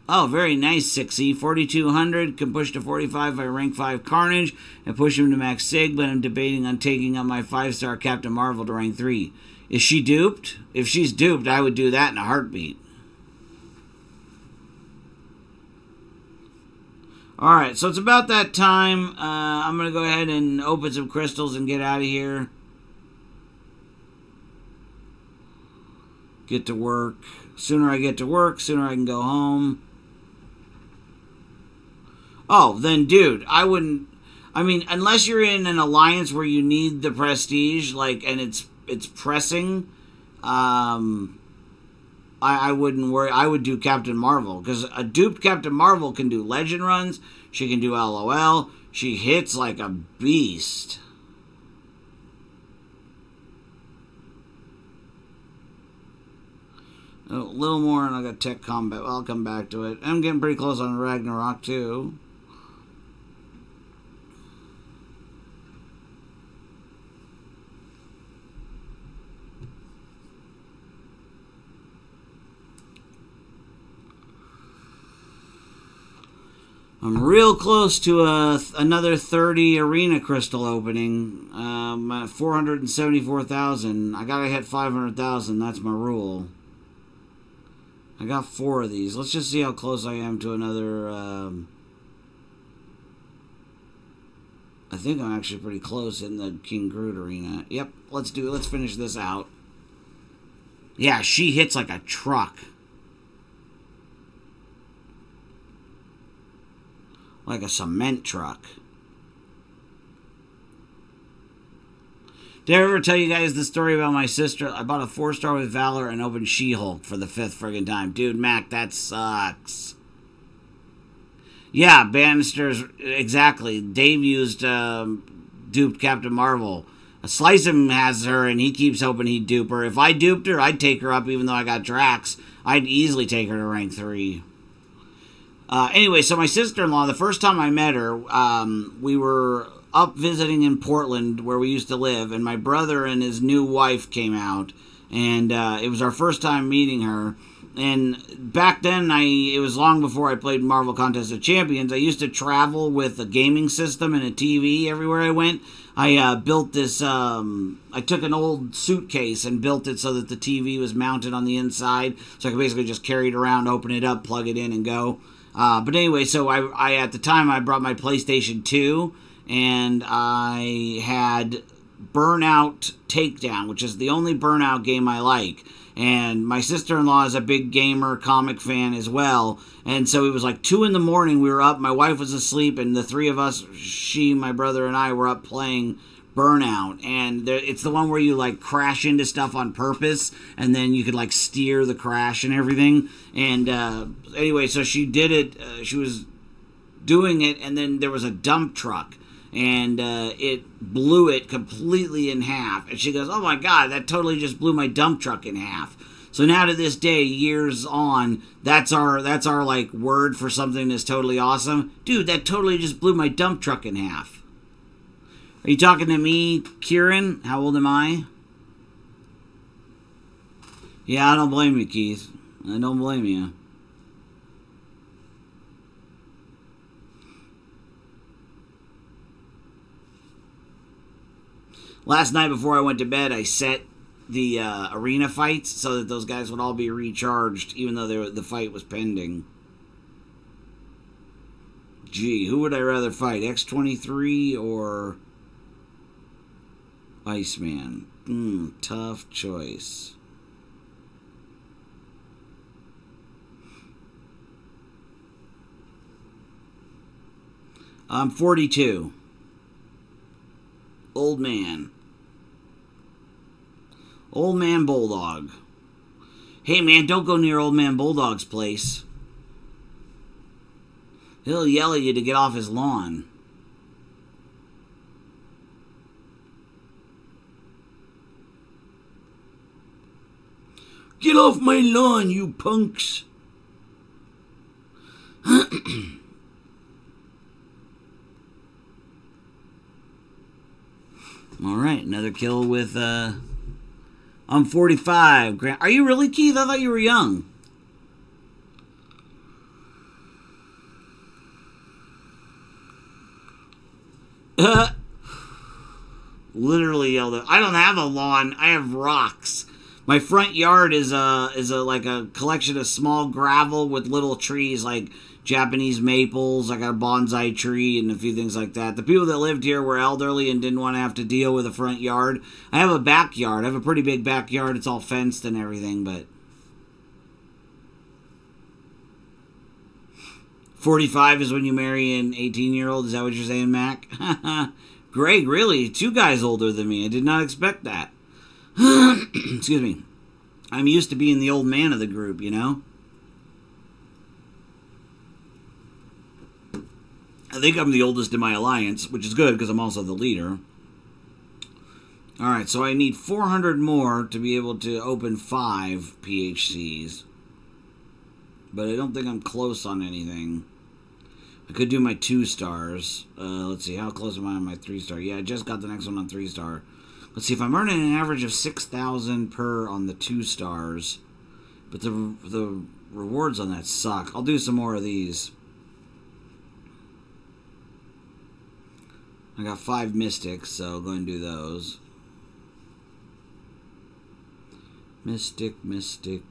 Oh, very nice, 6E. 4,200, can push to 45 by rank 5 Carnage, and push him to max Sig, but I'm debating on taking up my 5-star Captain Marvel to rank 3. Is she duped? If she's duped, I would do that in a heartbeat. Alright, so it's about that time. I'm going to go ahead and open some crystals and get out of here. Get to work. Sooner I get to work, sooner I can go home. Oh, then, dude, I wouldn't... I mean, unless you're in an alliance where you need the prestige, and it's pressing, I wouldn't worry. I would do Captain Marvel, because a duped Captain Marvel can do Legend runs. She can do LOL. She hits like a beast. A little more, and I got Tech Combat. Well, I'll come back to it. I'm getting pretty close on Ragnarok, too. I'm real close to another 30 arena crystal opening. I'm at 474,000. I gotta hit 500,000. That's my rule. I got 4 of these. Let's just see how close I am to another I think I'm actually pretty close in the King Groot arena. Yep, let's finish this out. Yeah, she hits like a truck. Like a cement truck. Did I ever tell you guys the story about my sister? I bought a 4-star with Valor and opened She-Hulk for the 5th friggin' time. Dude, Mac, that sucks. Yeah, Bannister's, exactly. Dave used duped Captain Marvel. Slicem has her, and he keeps hoping he'd dupe her. If I duped her, I'd take her up, even though I got Drax. I'd easily take her to rank 3. Anyway, so my sister-in-law, the first time I met her, we were up visiting in Portland, where we used to live, and my brother and his new wife came out, and it was our first time meeting her. And back then, it was long before I played Marvel Contest of Champions. I used to travel with a gaming system and a TV everywhere I went. I built this, I took an old suitcase and built it so that the TV was mounted on the inside, so I could basically just carry it around, open it up, plug it in, and go. But anyway, so I at the time, I brought my PlayStation 2, and I had Burnout Takedown, which is the only Burnout game I like. And my sister-in-law is a big gamer, comic fan as well. And so it was like 2 in the morning, we were up, my wife was asleep, and the 3 of us, she, my brother, and I were up playing Burnout. And it's the one where you like crash into stuff on purpose, and then you could like steer the crash and everything. And anyway, so she did it, she was doing it, and then there was a dump truck. And it blew it completely in half. And she goes, oh my god, that totally just blew my dump truck in half. So now to this day, years on, that's our like word for something that's totally awesome. Dude, that totally just blew my dump truck in half. Are you talking to me, Kieran? How old am I? Yeah, I don't blame you, Keith. I don't blame you. Last night before I went to bed, I set the arena fights so that those guys would all be recharged, even though the fight was pending. Gee, who would I rather fight, X-23 or Iceman? Tough choice. I'm 42. Old man. Old Man Bulldog. Hey man, don't go near Old Man Bulldog's place. He'll yell at you to get off his lawn. Get off my lawn, you punks. Alright, another kill with, I'm 45. Are you really, Keith? I thought you were young. Literally yelled at. I don't have a lawn. I have rocks. My front yard is like a collection of small gravel with little trees like Japanese maples. I got a bonsai tree and a few things like that. The people that lived here were elderly and didn't want to have to deal with a front yard. I have a backyard. I have a pretty big backyard. It's all fenced and everything, but 45 is when you marry an 18-year-old. Is that what you're saying, Mac? Greg, really? 2 guys older than me. I did not expect that. Excuse me. I'm used to being the old man of the group, you know? I think I'm the oldest in my alliance, which is good because I'm also the leader. Alright, so I need 400 more to be able to open 5 PHCs. But I don't think I'm close on anything. I could do my 2 stars. Let's see, how close am I on my 3 star? Yeah, I just got the next one on 3 star. Let's see, if I'm earning an average of 6,000 per on the 2 stars, but the rewards on that suck. I'll do some more of these. I got 5 mystics, so I'll go and do those. Mystic, mystic,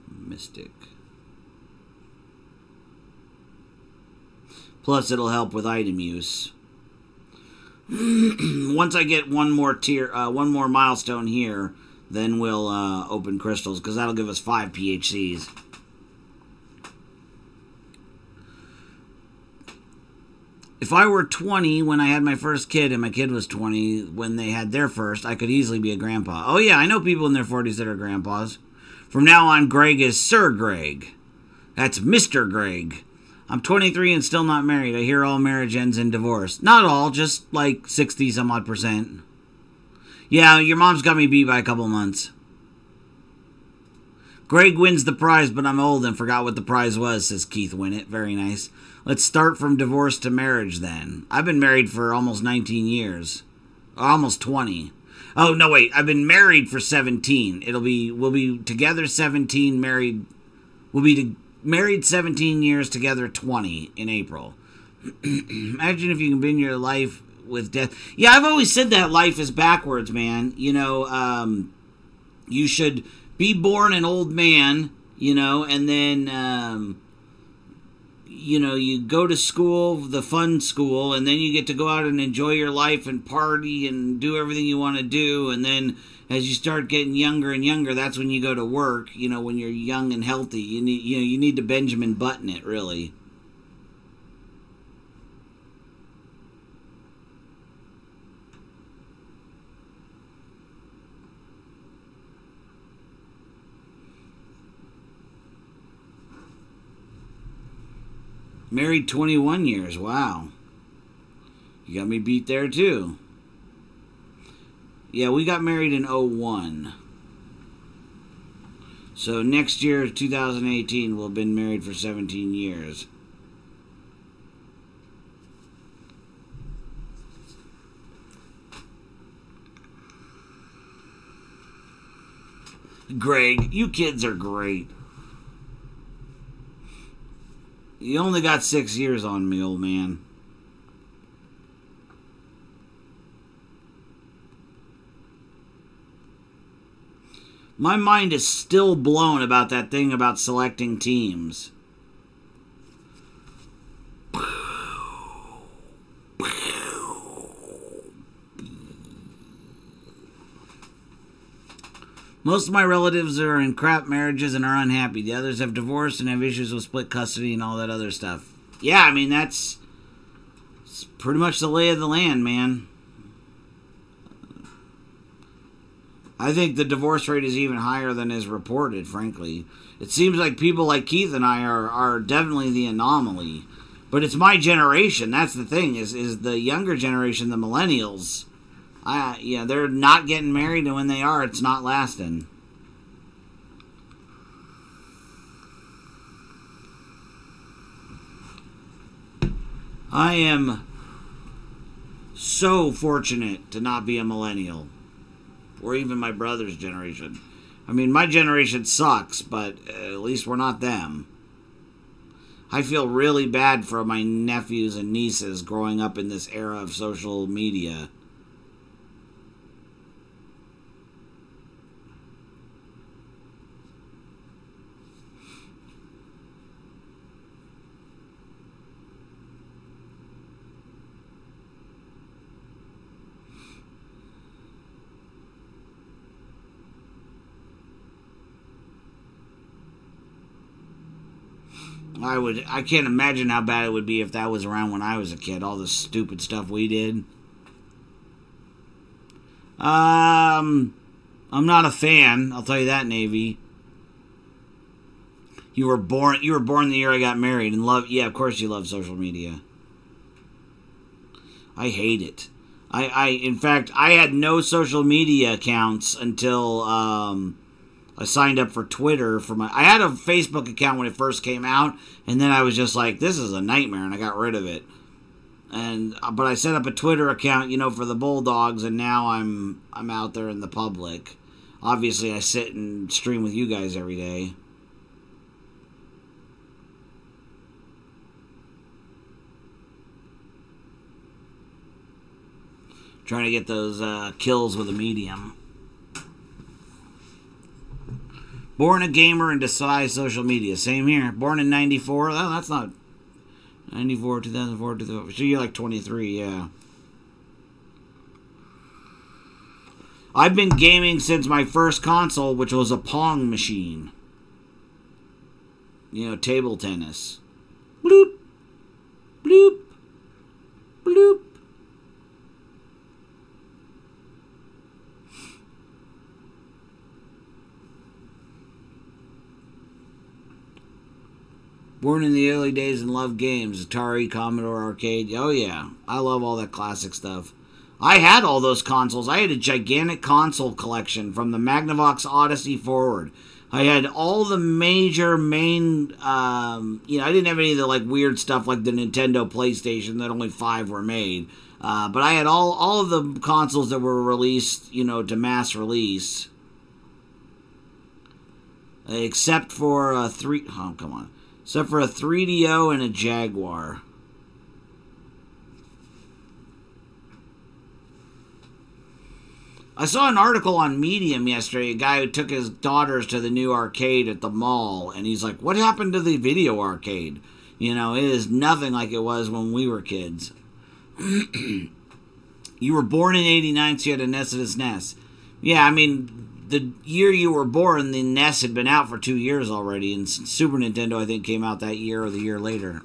mystic. Plus, it'll help with item use. Once I get one more tier, one more milestone here, then we'll open crystals, because that'll give us 5 PHCs. If I were 20 when I had my first kid, and my kid was 20 when they had their first, I could easily be a grandpa. Oh yeah, I know people in their 40s that are grandpas. From now on, Greg is Sir Greg. That's Mr. Greg. I'm 23 and still not married. I hear all marriage ends in divorce. Not all, just like 60 some odd %. Yeah, your mom's got me beat by a couple months. Greg wins the prize, but I'm old and forgot what the prize was, says Keith Winnett. Very nice. Let's start from divorce to marriage, then. I've been married for almost 19 years. Almost 20. Oh, no, wait. I've been married for 17. We'll be together 17, married... married 17 years, together 20 in April. Imagine if you can bin your life with death. Yeah, I've always said that life is backwards, man. You know, you should be born an old man, you know, and then... you know, you go to school, the fun school, and then you get to go out and enjoy your life and party and do everything you want to do. And then as you start getting younger and younger, that's when you go to work. You know, when you're young and healthy, you need to Benjamin Button it, really. Married 21 years. Wow. You got me beat there, too. Yeah, we got married in 01. So next year, 2018, we'll have been married for 17 years. Greg, you kids are great. You only got 6 years on me, old man. My mind is still blown about that thing about selecting teams. Most of my relatives are in crap marriages and are unhappy. The others have divorced and have issues with split custody and all that other stuff. Yeah, I mean, it's pretty much the lay of the land, man. I think the divorce rate is even higher than is reported, frankly. It seems like people like Keith and I are definitely the anomaly. But it's my generation. That's the thing, is the younger generation, the millennials... yeah, they're not getting married, and when they are, it's not lasting. I am so fortunate to not be a millennial, or even my brother's generation. I mean, my generation sucks, but at least we're not them. I feel really bad for my nephews and nieces growing up in this era of social media. I can't imagine how bad it would be if that was around when I was a kid. All the stupid stuff we did. I'm not a fan. I'll tell you that, Navy. You were born the year I got married and love. Yeah, of course you love social media. I hate it. In fact, I had no social media accounts until I signed up for Twitter for I had a Facebook account when it first came out, and then I was just like, this is a nightmare, and I got rid of it. But I set up a Twitter account, you know, for the Bulldogs, and now I'm out there in the public. Obviously, I sit and stream with you guys every day. Trying to get those kills with a medium. Born a gamer and despise social media. Same here. Born in 94. Oh, that's not... 94, 2004, 2004. So you're like 23, yeah. I've been gaming since my first console, which was a Pong machine. You know, table tennis. Bloop. Bloop. Bloop. Born in the early days and loved games. Atari, Commodore, Arcade. Oh, yeah. I love all that classic stuff. I had all those consoles. I had a gigantic console collection from the Magnavox Odyssey forward. I had all the major main, you know, I didn't have any of the, like, weird stuff like the Nintendo PlayStation that only 5 were made. But I had all of the consoles that were released, you know, to mass release. Except for a Except for a 3DO and a Jaguar. I saw an article on Medium yesterday, a guy who took his daughters to the new arcade at the mall, and he's like, what happened to the video arcade? You know, it is nothing like it was when we were kids. You were born in 89, so you had a NES and a SNES. Yeah, I mean, the year you were born, the NES had been out for 2 years already, and Super Nintendo, I think, came out that year or the year later.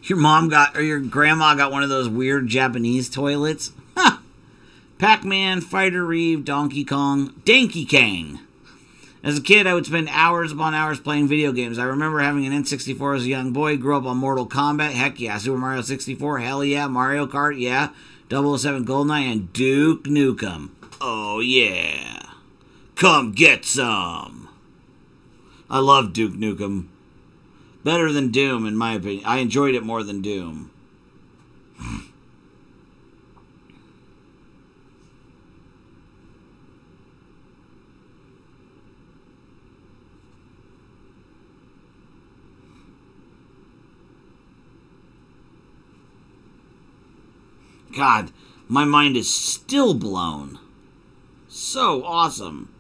Your mom got, or your grandma got one of those weird Japanese toilets? Huh. Pac-Man, Fighter Reeve, Donkey Kong, Danky Kang. As a kid, I would spend hours upon hours playing video games. I remember having an N64 as a young boy, grew up on Mortal Kombat, heck yeah, Super Mario 64, hell yeah, Mario Kart, yeah, 007 GoldenEye, and Duke Nukem. Oh yeah. Come get some. I love Duke Nukem. Better than Doom, in my opinion. I enjoyed it more than Doom. God, my mind is still blown. So awesome.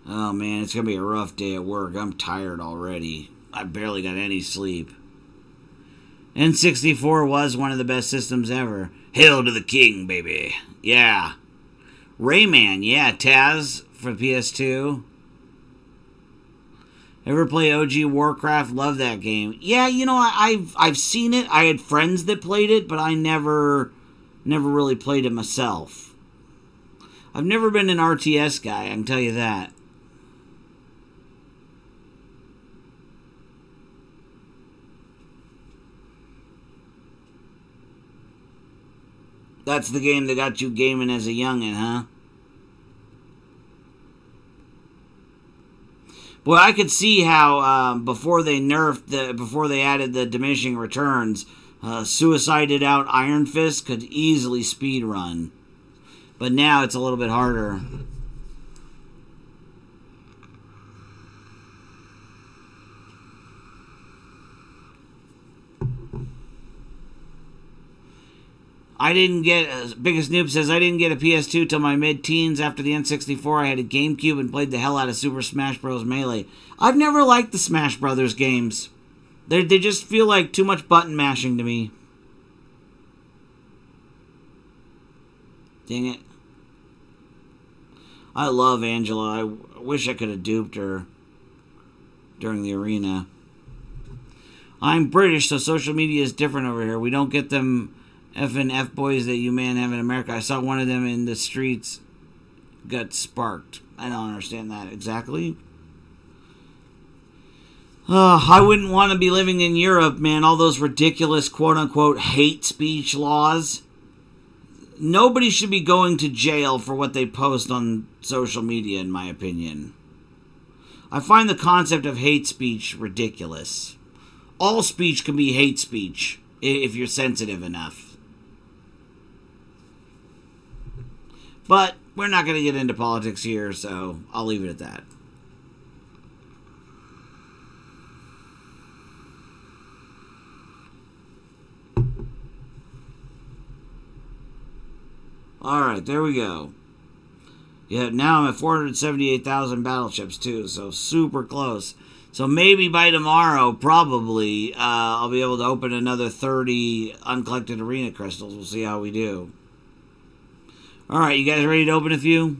Oh man, it's going to be a rough day at work. I'm tired already. I barely got any sleep. N64 was one of the best systems ever. Hail to the king, baby. Yeah. Rayman, yeah. Taz for PS2. Ever play OG Warcraft? Love that game. Yeah, you know, I've seen it. I had friends that played it, but I never really played it myself. I've never been an RTS guy, I can tell you that. That's the game that got you gaming as a youngin', huh? Boy, I could see how before they added the diminishing returns, suicided out Iron Fist could easily speed run. But now it's a little bit harder. I didn't get, Biggest Noob says, I didn't get a PS2 till my mid-teens. After the N64, I had a GameCube and played the hell out of Super Smash Bros. Melee. I've never liked the Smash Brothers games. They just feel like too much button mashing to me. Dang it. I love Angela. I wish I could have duped her during the arena. I'm British, so social media is different over here. We don't get them effing F-boys that you man have in America. I saw one of them in the streets got sparked. I don't understand that exactly. I wouldn't want to be living in Europe, man. All those ridiculous quote-unquote hate speech laws. Nobody should be going to jail for what they post on social media, in my opinion. I find the concept of hate speech ridiculous. All speech can be hate speech if you're sensitive enough. But we're not going to get into politics here, so I'll leave it at that. Alright, there we go. Yeah, now I'm at 478,000 battleships, too, so super close. So maybe by tomorrow, probably, I'll be able to open another 30 uncollected arena crystals. We'll see how we do. Alright, you guys ready to open a few?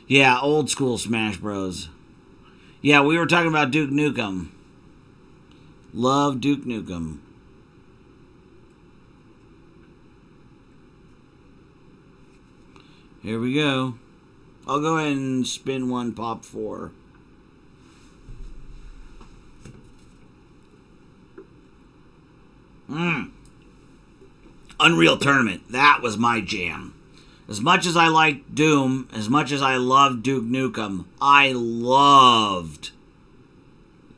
Yeah, old school Smash Bros. Yeah, we were talking about Duke Nukem. Love Duke Nukem. Here we go. I'll go ahead and spin one, pop 4. Unreal Tournament. That was my jam. As much as I liked Doom, as much as I loved Duke Nukem, I loved,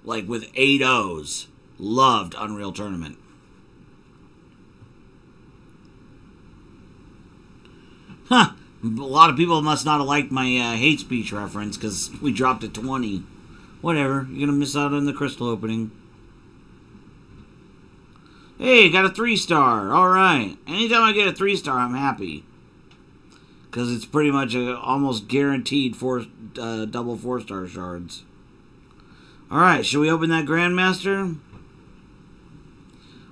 like with 8 O's, loved Unreal Tournament. Huh. A lot of people must not have liked my hate speech reference because we dropped to 20. Whatever. You're going to miss out on the crystal opening. Hey, got a 3-star. Alright. Anytime I get a 3-star, I'm happy. Because it's pretty much almost guaranteed double 4-star shards. Alright, should we open that Grandmaster?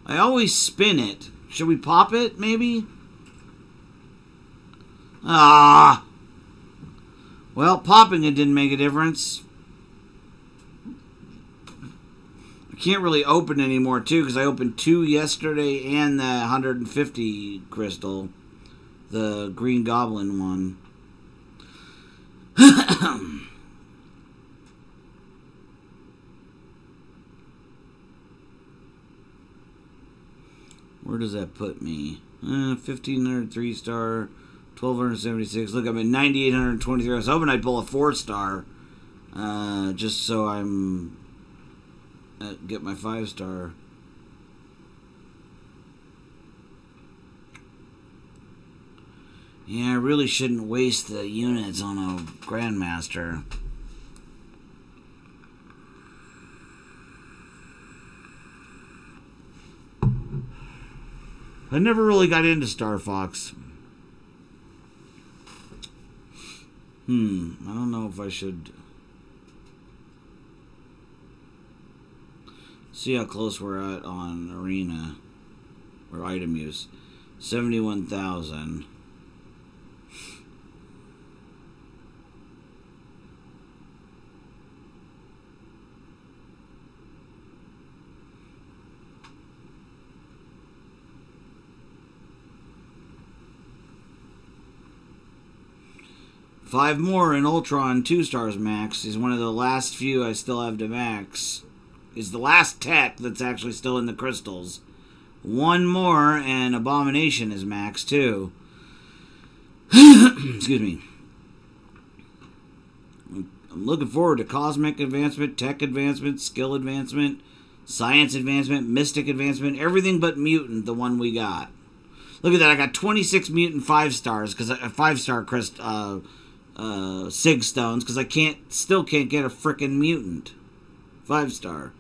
I always spin it. Should we pop it, maybe? Ah! Well, popping it didn't make a difference. I can't really open anymore, too, because I opened 2 yesterday and the 150 crystal. The Green Goblin one. Where does that put me? 1,500 3-star, 1,276. Look, I'm at 9,823. I was hoping I'd pull a 4-star, just so I'm get my 5-star. Yeah, I really shouldn't waste the units on a Grandmaster. I never really got into Star Fox. I don't know if I should... See how close we're at on Arena. Or item use. 71,000. Five more in Ultron 2-stars max. He's one of the last few I still have to max. He's the last tech that's actually still in the crystals. One more and Abomination is max too. Excuse me. I'm looking forward to cosmic advancement, tech advancement, skill advancement, science advancement, mystic advancement, everything but mutant, the one we got. Look at that, I got 26 mutant 5-stars, because a 5-star Sig stones, because I still can't get a frickin' mutant 5-star.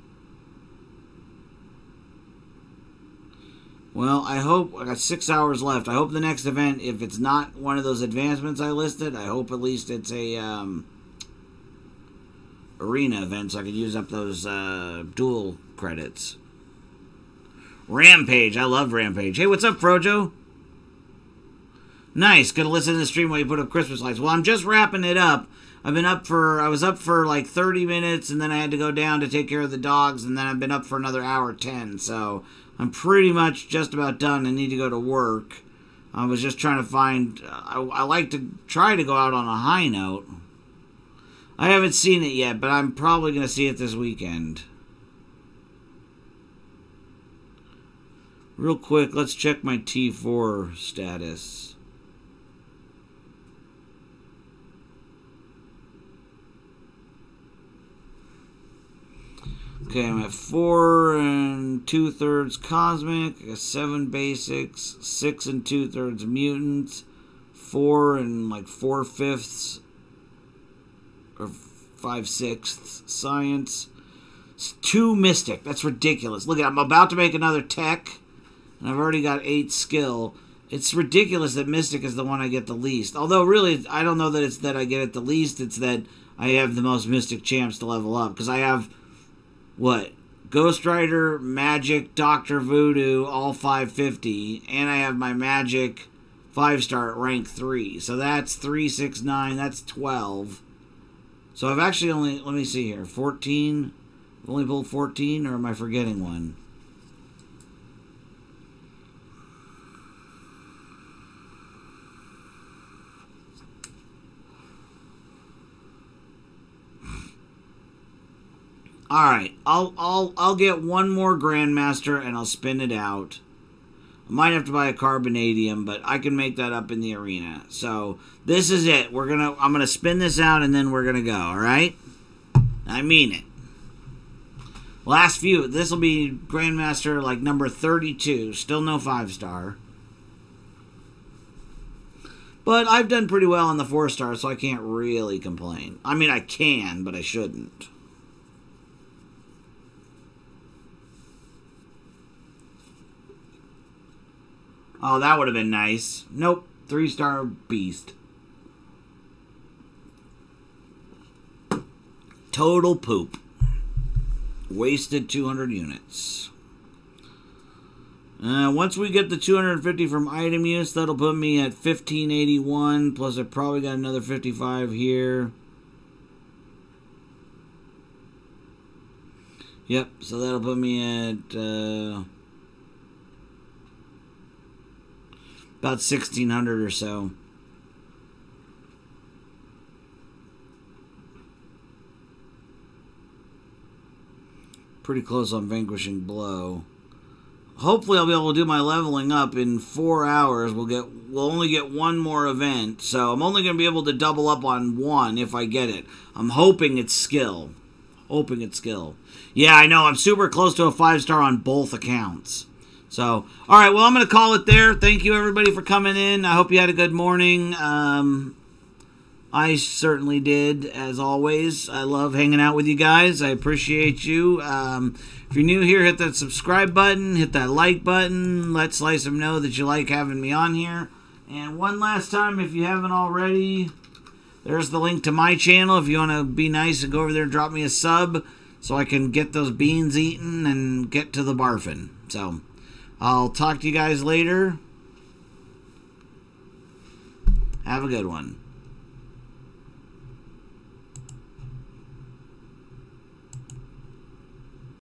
Well, I hope, I got 6 hours left. I hope the next event, if it's not one of those advancements I listed, I hope at least it's a arena event so I can use up those dual credits. Rampage, I love Rampage. Hey, what's up, Frojo? Nice, gonna listen to the stream while you put up Christmas lights. Well, I'm just wrapping it up. I was up for like 30 minutes, and then I had to go down to take care of the dogs, and then I've been up for another hour 10, so I'm pretty much just about done. I need to go to work. I was just trying to find, I like to try to go out on a high note. I haven't seen it yet, but I'm probably going to see it this weekend. Real quick, let's check my T4 status. Okay, I'm at 4 2/3 cosmic, 7 basics, 6 2/3 mutants, 4 4/5 or 5/6 science, 2 mystic. That's ridiculous. Look at, I'm about to make another tech, And I've already got 8 skill. It's ridiculous that Mystic is the one I get the least. Although, really, I don't know that it's that I get it the least. It's that I have the most Mystic champs to level up. Because I have, what? Ghost Rider, Magic, Dr. Voodoo, all 550. And I have my Magic 5-star at rank 3. So that's 3, 6, 9. That's 12. So I've actually only, let me see here, 14. I've only pulled 14, or am I forgetting one? Alright, I'll get one more Grandmaster and I'll spin it out. I might have to buy a Carbonadium, but I can make that up in the arena. So, this is it. I'm gonna spin this out and then we're gonna go, alright? I mean it. Last few, this will be Grandmaster like number 32. Still no 5-star. But I've done pretty well on the 4-star, so I can't really complain. I mean, I can, but I shouldn't. Oh, that would have been nice. Nope. 3-star beast. Total poop. Wasted 200 units. Once we get the 250 from item use, that'll put me at 1581. Plus, I probably got another 55 here. Yep, so that'll put me at... about 1,600 or so. Pretty close on Vanquishing Blow. Hopefully I'll be able to do my leveling up in 4 hours. We'll only get one more event, so I'm only going to be able to double up on one if I get it. I'm hoping it's skill. Hoping it's skill. Yeah, I know. I'm super close to a 5-star on both accounts. So, alright, well, I'm going to call it there. Thank you, everybody, for coming in. I hope you had a good morning. I certainly did, as always. I love hanging out with you guys. I appreciate you. If you're new here, hit that subscribe button. Hit that like button. Let Slicem know that you like having me on here. And one last time, if you haven't already, there's the link to my channel. If you want to be nice and go over there and drop me a sub so I can get those beans eaten and get to the barfing. So... I'll talk to you guys later. Have a good one.